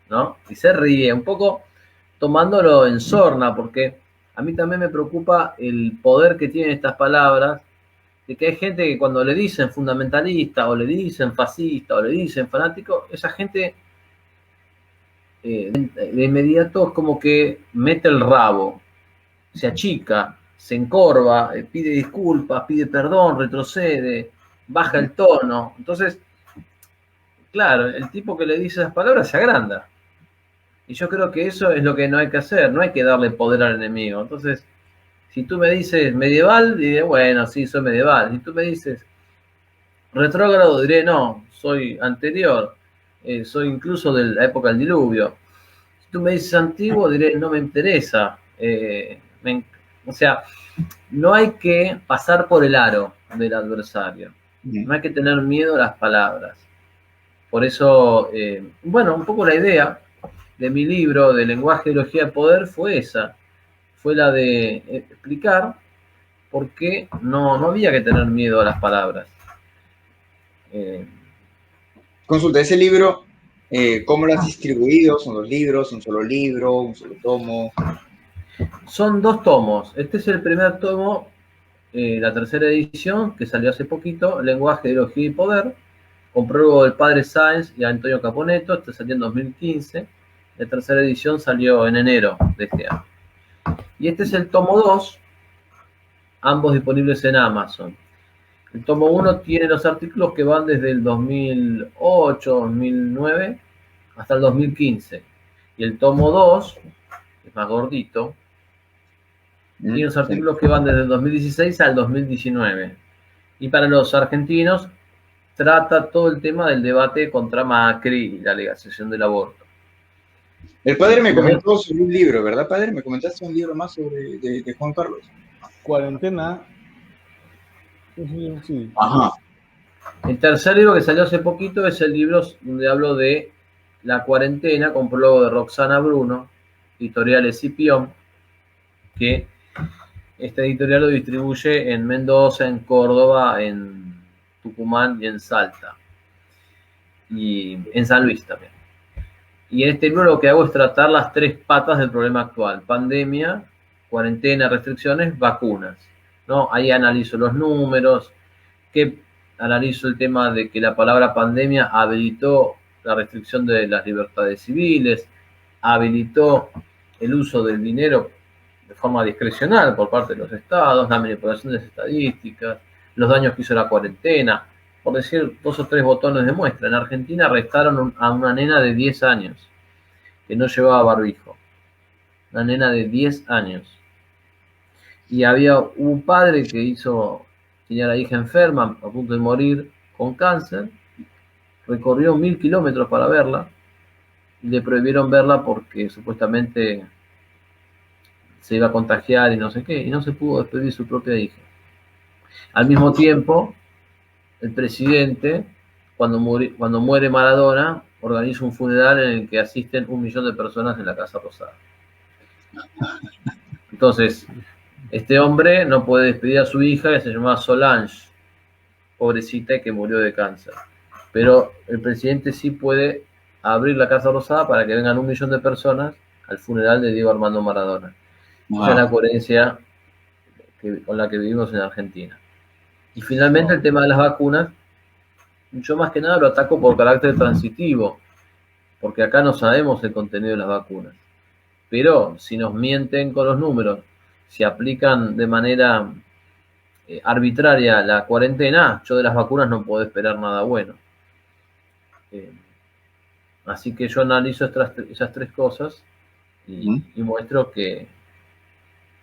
¿no? Y se ríe un poco tomándolo en sorna, porque a mí también me preocupa el poder que tienen estas palabras, de que hay gente que cuando le dicen fundamentalista, o le dicen fascista, o le dicen fanático, esa gente de inmediato es como que mete el rabo, se achica, se encorva, pide disculpas, pide perdón, retrocede, baja el tono. Entonces, claro, el tipo que le dice esas palabras se agranda. Y yo creo que eso es lo que no hay que hacer, no hay que darle poder al enemigo. Entonces, si tú me dices medieval, diré, bueno, sí, soy medieval. Si tú me dices retrógrado, diré, no, soy anterior, soy incluso de la época del diluvio. Si tú me dices antiguo, diré, no me interesa. O sea, no hay que pasar por el aro del adversario. No hay que tener miedo a las palabras. Por eso, bueno, un poco la idea de mi libro de Lenguaje, Ideología, Poder fue esa. Fue la de explicar porque no había que tener miedo a las palabras. Consulta, ese libro, ¿cómo lo has distribuido? ¿Son 2 libros, un solo libro, un solo tomo? Son 2 tomos. Este es el primer tomo, la tercera edición, que salió hace poquito, Lenguaje, Ideología y Poder, con prólogo del padre Sáenz y Antonio Caponeto. Este salió en 2015. La tercera edición salió en enero de este año. Y este es el tomo 2, ambos disponibles en Amazon. El tomo 1 tiene los artículos que van desde el 2008, 2009 hasta el 2015. Y el tomo 2, es más gordito, tiene los artículos que van desde el 2016 al 2019. Y para los argentinos trata todo el tema del debate contra Macri y la legalización del aborto. El padre me comentó sobre un libro, ¿verdad, padre? Me comentaste un libro más sobre de Juan Carlos. Cuarentena. Sí. Ajá. El tercer libro que salió hace poquito es el libro donde hablo de la cuarentena, con prólogo de Roxana Bruno, editorial Escipión, que este editorial lo distribuye en Mendoza, en Córdoba, en Tucumán y en Salta. Y en San Luis también. Y en este libro lo que hago es tratar las 3 patas del problema actual: pandemia, cuarentena, restricciones, vacunas, ¿no? Ahí analizo los números, analizo el tema de que la palabra pandemia habilitó la restricción de las libertades civiles, habilitó el uso del dinero de forma discrecional por parte de los estados, la manipulación de las estadísticas, los daños que hizo la cuarentena. Por decir 2 o 3 botones de muestra, en Argentina arrestaron a una nena de 10 años que no llevaba barbijo. Una nena de 10 años. Y había un padre que tenía a la hija enferma, a punto de morir con cáncer, recorrió 1000 kilómetros para verla y le prohibieron verla porque supuestamente se iba a contagiar y no sé qué, y no se pudo despedir de su propia hija. Al mismo tiempo, el presidente, cuando muere Maradona, organiza un funeral en el que asisten 1 millón de personas en la Casa Rosada. Entonces, este hombre no puede despedir a su hija, que se llamaba Solange, pobrecita, que murió de cáncer. Pero el presidente sí puede abrir la Casa Rosada para que vengan 1 millón de personas al funeral de Diego Armando Maradona. Esa es la coherencia con la que vivimos en Argentina. Y finalmente el tema de las vacunas, yo más que nada lo ataco por carácter transitivo, porque acá no sabemos el contenido de las vacunas. Pero si nos mienten con los números, si aplican de manera arbitraria la cuarentena, yo de las vacunas no puedo esperar nada bueno. Así que yo analizo esas 3 cosas y muestro que...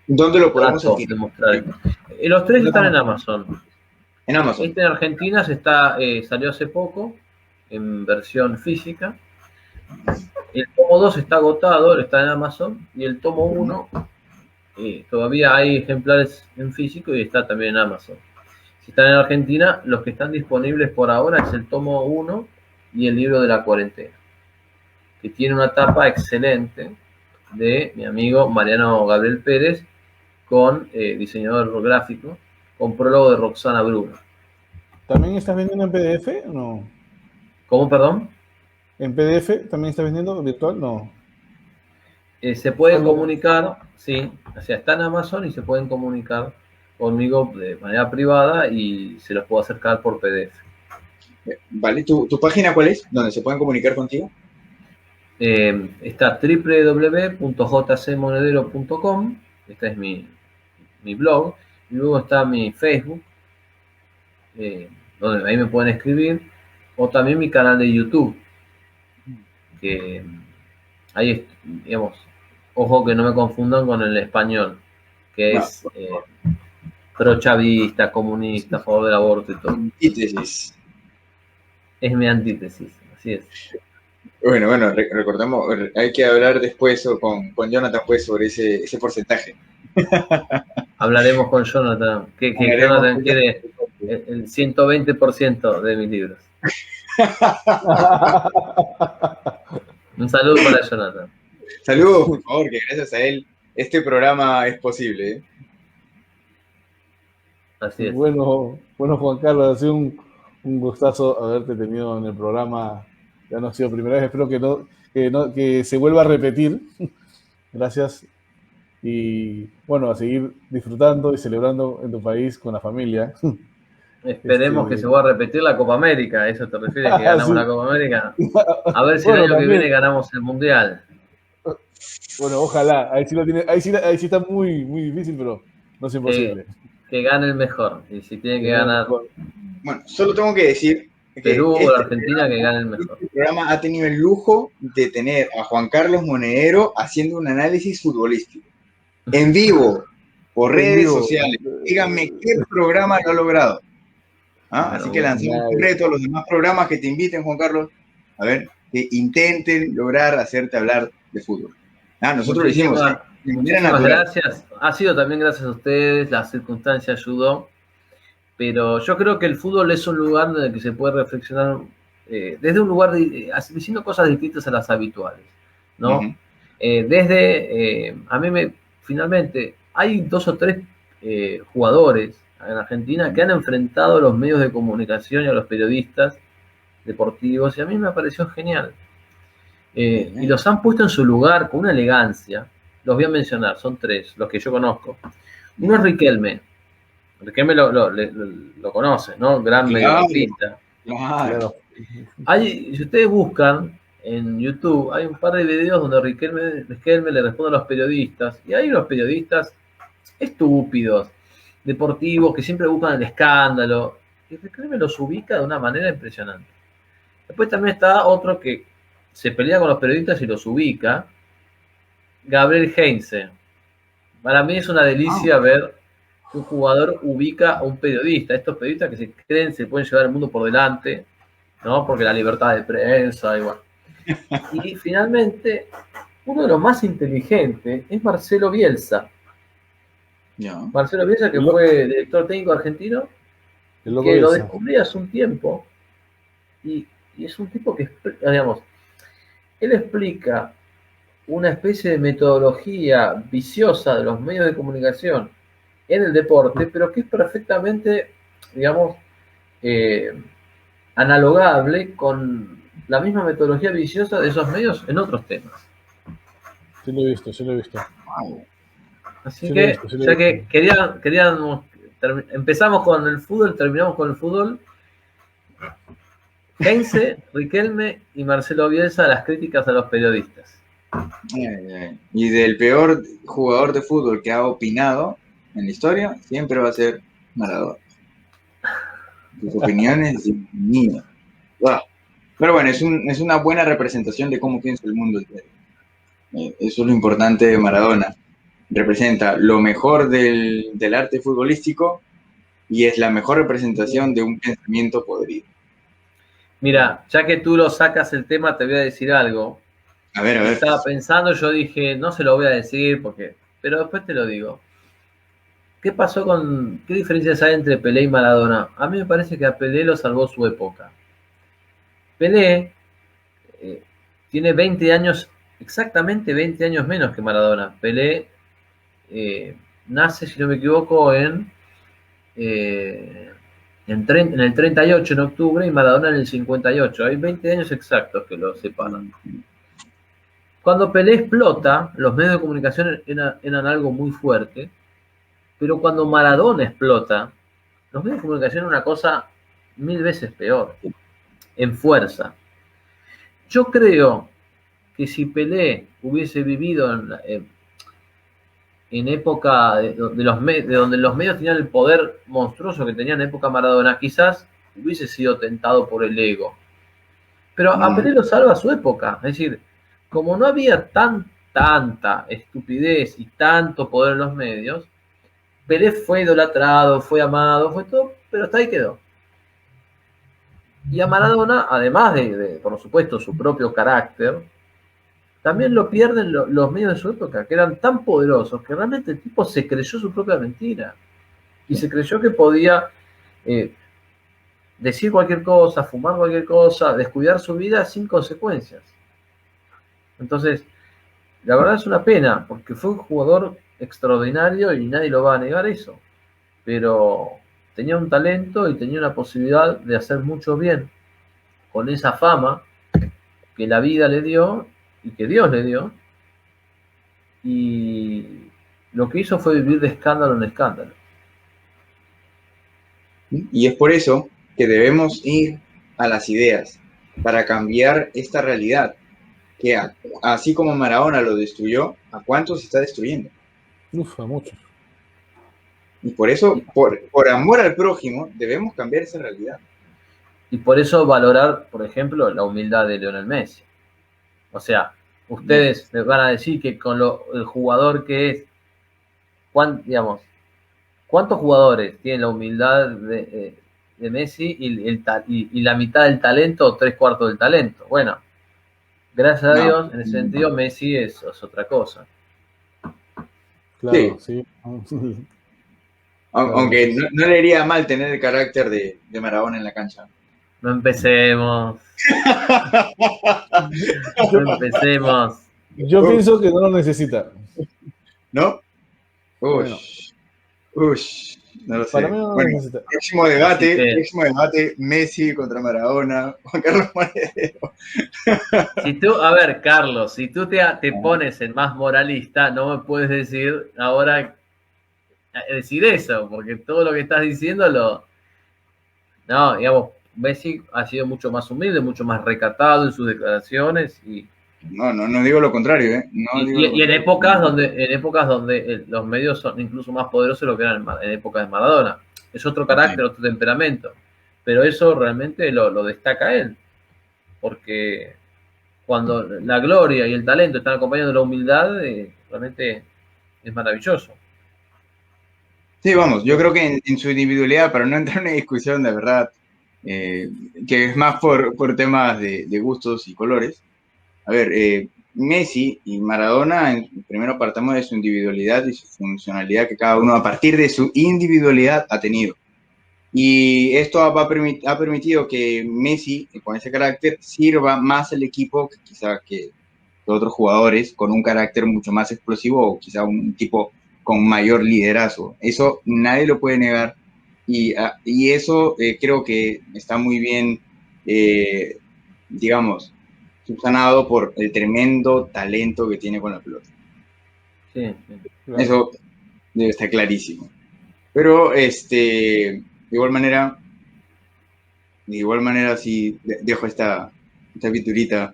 ¿Dónde lo podemos demostrar? Los 3 están en Amazon. En Amazon. Este en Argentina salió hace poco en versión física. El tomo 2 está agotado, está en Amazon, y el tomo 1 todavía hay ejemplares en físico y está también en Amazon. Si están en Argentina, los que están disponibles por ahora es el tomo 1 y el libro de la cuarentena, que tiene una tapa excelente de mi amigo Mariano Gabriel Pérez, con diseñador gráfico, con prólogo de Roxana Bruno. ¿También estás vendiendo en PDF o no? ¿Cómo, perdón? ¿En PDF también estás vendiendo virtual? No. Se pueden comunicar, sí, o sea, está en Amazon y se pueden comunicar conmigo de manera privada y se los puedo acercar por PDF. Vale, ¿tu página cuál es? ¿Donde se pueden comunicar contigo? Está www.jcmonedero.com, este es mi blog, y luego está mi Facebook, donde ahí me pueden escribir, o también mi canal de YouTube, que ahí, digamos, ojo que no me confundan con el español, que es prochavista, comunista, a favor del aborto y todo. Antítesis. Es mi antítesis, así es. Bueno, recordemos, hay que hablar después con Jonathan pues sobre ese porcentaje. Hablaremos con Jonathan, que Jonathan quiere el 120% de mis libros. Un saludo para Jonathan. Saludos, por favor, que gracias a él este programa es posible. Así es. Bueno, Juan Carlos, ha sido un gustazo haberte tenido en el programa. Ya no ha sido primera vez, espero que se vuelva a repetir. Gracias. Y bueno, a seguir disfrutando y celebrando en tu país con la familia. Esperemos que se vuelva a repetir la Copa América. ¿Eso te refieres? ¿Que ganamos la Sí. Copa América? A ver si el Bueno, año que también. viene ganamos el Mundial. Bueno, ojalá. Ahí sí está muy, muy difícil, pero no es imposible. Que gane el mejor. Y si tiene que ganar Bueno, solo tengo que decir que Perú o la Argentina, que gane el mejor. este programa ha tenido el lujo de tener a Juan Carlos Monedero haciendo un análisis futbolístico. En vivo, por redes sociales. Díganme qué programa lo ha logrado. Bueno, así que lanzamos un reto a los demás programas que te inviten, Juan Carlos, a ver, que intenten lograr hacerte hablar de fútbol. Nosotros lo hicimos. Muchísimas gracias. Ha sido también gracias a ustedes, la circunstancia ayudó, pero yo creo que el fútbol es un lugar en el que se puede reflexionar desde un lugar diciendo cosas distintas a las habituales, ¿no? A mí finalmente, hay 2 o 3 jugadores en Argentina que han enfrentado a los medios de comunicación y a los periodistas deportivos, y a mí me pareció genial. Y los han puesto en su lugar con una elegancia. Los voy a mencionar, son 3, los que yo conozco. Uno es Riquelme. Riquelme lo conoce, ¿no? Gran mediocampista. Claro. Si ustedes buscan en YouTube, hay un par de videos donde Riquelme le responde a los periodistas, y hay unos periodistas estúpidos, deportivos, que siempre buscan el escándalo, y Riquelme los ubica de una manera impresionante. Después también está otro que se pelea con los periodistas y los ubica, Gabriel Heinze. Para mí es una delicia ver que un jugador ubica a un periodista. Estos periodistas que se creen se pueden llevar el mundo por delante, ¿no? Porque la libertad de prensa, igual. Y finalmente, uno de los más inteligentes es Marcelo Bielsa. Marcelo Bielsa, que fue director técnico argentino, que lo descubrí hace un tiempo, y es un tipo que, digamos, él explica una especie de metodología viciosa de los medios de comunicación en el deporte, pero que es perfectamente, digamos, analogable con la misma metodología viciosa de esos medios en otros temas. Sí lo he visto. Así que, ya que queríamos empezamos con el fútbol, terminamos con el fútbol. Heinze, Riquelme y Marcelo Bielsa, las críticas a los periodistas. Y del peor jugador de fútbol que ha opinado en la historia, siempre va a ser Maradona. Sus opiniones, mías. Wow. Pero bueno, es una buena representación de cómo piensa el mundo. Eso es lo importante de Maradona. Representa lo mejor del arte futbolístico y es la mejor representación de un pensamiento podrido. Mira, ya que tú lo sacas el tema, te voy a decir algo. A ver. Estaba pensando, yo dije, no se lo voy a decir, pero después te lo digo. ¿Qué diferencias hay entre Pelé y Maradona? A mí me parece que a Pelé lo salvó su época. Pelé tiene 20 años, exactamente 20 años menos que Maradona. Pelé nace, si no me equivoco, en el 38, en octubre, y Maradona en el 58. Hay 20 años exactos que lo separan. Cuando Pelé explota, los medios de comunicación eran algo muy fuerte, pero cuando Maradona explota, los medios de comunicación eran una cosa 1000 veces peor, en fuerza. Yo creo que si Pelé hubiese vivido en época de donde los medios tenían el poder monstruoso que tenían en época Maradona, quizás hubiese sido tentado por el ego. Pero a Pelé lo salva su época. Es decir, como no había tanta estupidez y tanto poder en los medios, Pelé fue idolatrado, fue amado, fue todo, pero hasta ahí quedó. Y a Maradona, además de por supuesto, su propio carácter, también lo pierden los medios de su época, que eran tan poderosos que realmente el tipo se creyó su propia mentira. Y se creyó que podía decir cualquier cosa, fumar cualquier cosa, descuidar su vida sin consecuencias. Entonces, la verdad es una pena, porque fue un jugador extraordinario y nadie lo va a negar eso. Pero tenía un talento y tenía una posibilidad de hacer mucho bien con esa fama que la vida le dio y que Dios le dio, y lo que hizo fue vivir de escándalo en escándalo. Y es por eso que debemos ir a las ideas para cambiar esta realidad, que así como Maradona lo destruyó, ¿a cuántos se está destruyendo? Uf, a muchos. Y por eso, por amor al prójimo, debemos cambiar esa realidad. Y por eso valorar, por ejemplo, la humildad de Lionel Messi. O sea, ustedes me van a decir que con el jugador que es, digamos, ¿cuántos jugadores tienen la humildad de Messi y la mitad del talento o 3/4 del talento? Bueno, gracias a Dios, en ese sentido, Messi es otra cosa. Claro, sí. Aunque no le iría mal tener el carácter de Maradona en la cancha. No empecemos. No empecemos. Yo pienso que no lo necesita. ¿No? Bueno. No lo sé. Para mí no lo necesita. Próximo debate, Messi contra Maradona, Juan Carlos Monedero. A ver, Carlos, si tú te pones en más moralista, no me puedes decir eso, porque todo lo que estás diciendo no, digamos, Messi ha sido mucho más humilde, mucho más recatado en sus declaraciones y no digo lo contrario, ¿eh? En épocas donde los medios son incluso más poderosos de lo que eran en épocas de Maradona. Es otro carácter, otro temperamento, pero eso realmente lo destaca él, porque cuando la gloria y el talento están acompañados de la humildad, realmente es maravilloso. Sí, vamos, yo creo que en su individualidad, para no entrar en una discusión de verdad, que es más por temas de gustos y colores. A ver, Messi y Maradona, primero partamos de su individualidad y su funcionalidad que cada uno a partir de su individualidad ha tenido. Y esto ha permitido que Messi, con ese carácter, sirva más al equipo que quizá que otros jugadores con un carácter mucho más explosivo o quizá un tipo con mayor liderazgo. Eso nadie lo puede negar y eso creo que está muy bien, digamos, subsanado por el tremendo talento que tiene con la pelota. Sí. Claro. Eso debe estar clarísimo. Pero de igual manera sí dejo esta pinturita.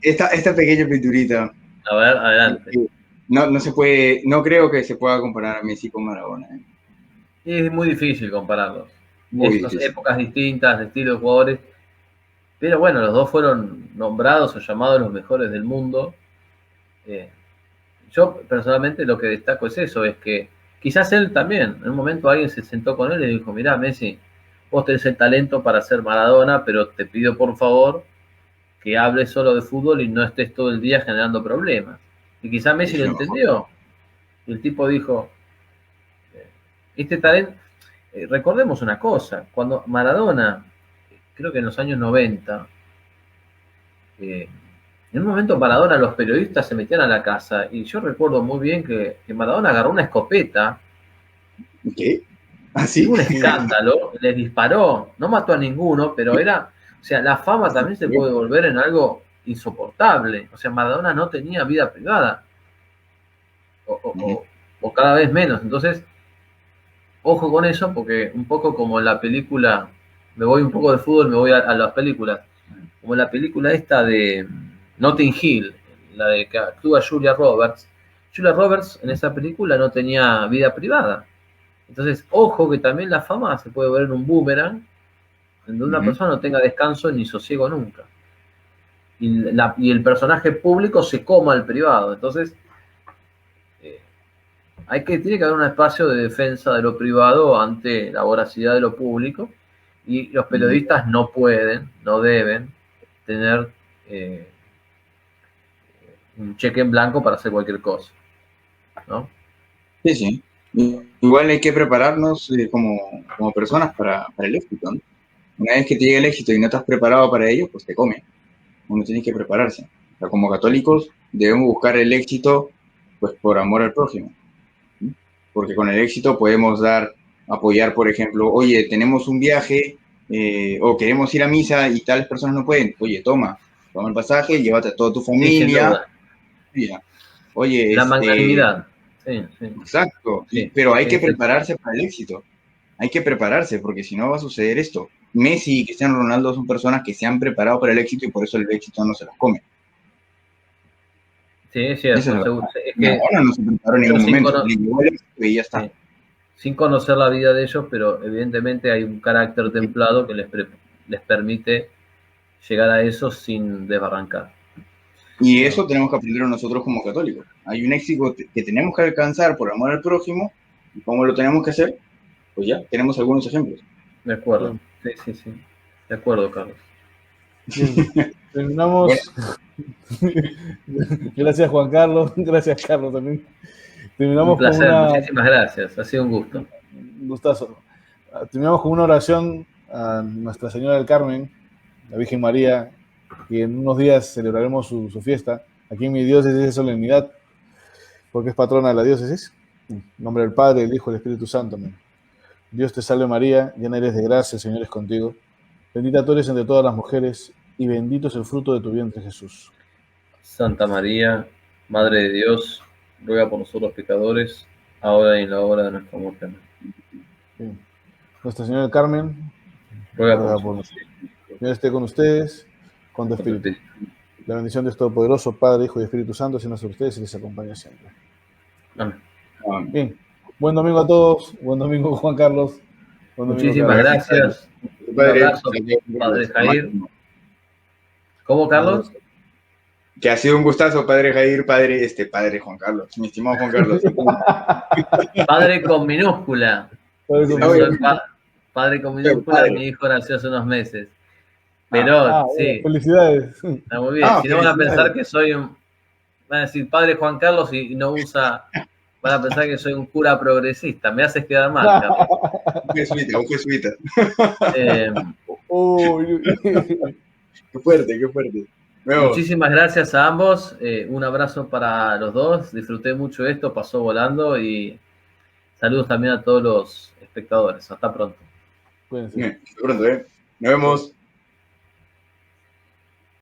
Esta pequeña pinturita. A ver, adelante. No se puede, no creo que se pueda comparar a Messi con Maradona. Es muy difícil compararlos. Son épocas distintas, de estilos de jugadores. Pero bueno, los dos fueron nombrados o llamados los mejores del mundo. Yo personalmente lo que destaco es eso, es que quizás él también, en un momento alguien se sentó con él y dijo, mirá Messi, vos tenés el talento para ser Maradona, pero te pido por favor que hables solo de fútbol y no estés todo el día generando problemas. Y quizás Messi lo entendió. Y el tipo dijo, este talento, recordemos una cosa, cuando Maradona, creo que en los años 90, en un momento Maradona, los periodistas se metían a la casa y yo recuerdo muy bien que Maradona agarró una escopeta. ¿Qué? ¿Así? Un escándalo, les disparó, no mató a ninguno, pero o sea, la fama también se puede volver en algo insoportable. O sea, Maradona no tenía vida privada. O cada vez menos. Entonces, ojo con eso, porque un poco como en la película, me voy un poco de fútbol, me voy a las películas. Como la película esta de Notting Hill, la de que actúa Julia Roberts. Julia Roberts en esa película no tenía vida privada. Entonces, ojo que también la fama se puede ver en un boomerang, donde una persona no tenga descanso ni sosiego nunca. Y el personaje público se coma al privado. Entonces, tiene que haber un espacio de defensa de lo privado ante la voracidad de lo público, y los periodistas no pueden, no deben tener un cheque en blanco para hacer cualquier cosa, ¿no? Sí. Igual hay que prepararnos como personas para el éxito, ¿no? Una vez que te llega el éxito y no estás preparado para ello, pues te come. Uno tiene que prepararse. O sea, como católicos debemos buscar el éxito pues por amor al prójimo, ¿sí? Porque con el éxito podemos dar apoyar, por ejemplo, oye, tenemos un viaje o queremos ir a misa y tales personas no pueden. Oye, toma el pasaje, llévate a toda tu familia. Mira, oye, la magnanimidad. Sí, sí. Exacto, Sí, pero hay sí, que sí. prepararse para el éxito. Hay que prepararse porque si no va a suceder esto. Messi y Cristiano Ronaldo son personas que se han preparado para el éxito y por eso el éxito no se los come. Sí, es cierto. Es que ahora no se preparó en ningún momento. Le llegó el éxito y ya está. Sí. Sin conocer la vida de ellos, pero evidentemente hay un carácter templado que les permite llegar a eso sin desbarrancar. Y eso tenemos que aprender nosotros como católicos. Hay un éxito que tenemos que alcanzar por amor al prójimo. ¿Y cómo lo tenemos que hacer? Pues ya, tenemos algunos ejemplos. De acuerdo. Sí. De acuerdo, Carlos. Bien. Terminamos. Gracias, Juan Carlos. Gracias, Carlos, también. Terminamos un placer, con muchísimas gracias. Ha sido un gusto. Un gustazo. Terminamos con una oración a Nuestra Señora del Carmen, la Virgen María, que en unos días celebraremos su fiesta. Aquí en mi diócesis es solemnidad, porque es patrona de la diócesis. En nombre del Padre, del Hijo y del Espíritu Santo. Amén. Dios te salve María, llena eres de gracia, el Señor es contigo. Bendita tú eres entre todas las mujeres, y bendito es el fruto de tu vientre, Jesús. Santa María, Madre de Dios, ruega por nosotros pecadores, ahora y en la hora de nuestra muerte. Bien. Nuestra Señora del Carmen, ruega por nosotros. Dios esté con ustedes, con tu espíritu. La bendición de Dios Todopoderoso, Padre, Hijo y Espíritu Santo, sea sobre ustedes y les acompañe siempre. Amén. Bien. Buen domingo a todos. Buen domingo, Juan Carlos. Muchísimas gracias. Un abrazo, Padre Jair. ¿Cómo, Carlos? Que ha sido un gustazo, Padre Jair, Padre Juan Carlos, mi estimado Juan Carlos. Padre con minúscula. Padre con minúscula, mi hijo nació hace unos meses. Pero, sí. Felicidades. Está muy bien. Si no van a pensar que soy un... Van a decir Padre Juan Carlos y no usa... Van a pensar que soy un cura progresista. Me haces quedar mal, Carlos. Un jesuita. Qué fuerte. Muchísimas gracias a ambos. Un abrazo para los dos. Disfruté mucho esto, pasó volando y saludos también a todos los espectadores. Hasta pronto. Hasta pronto, Nos vemos.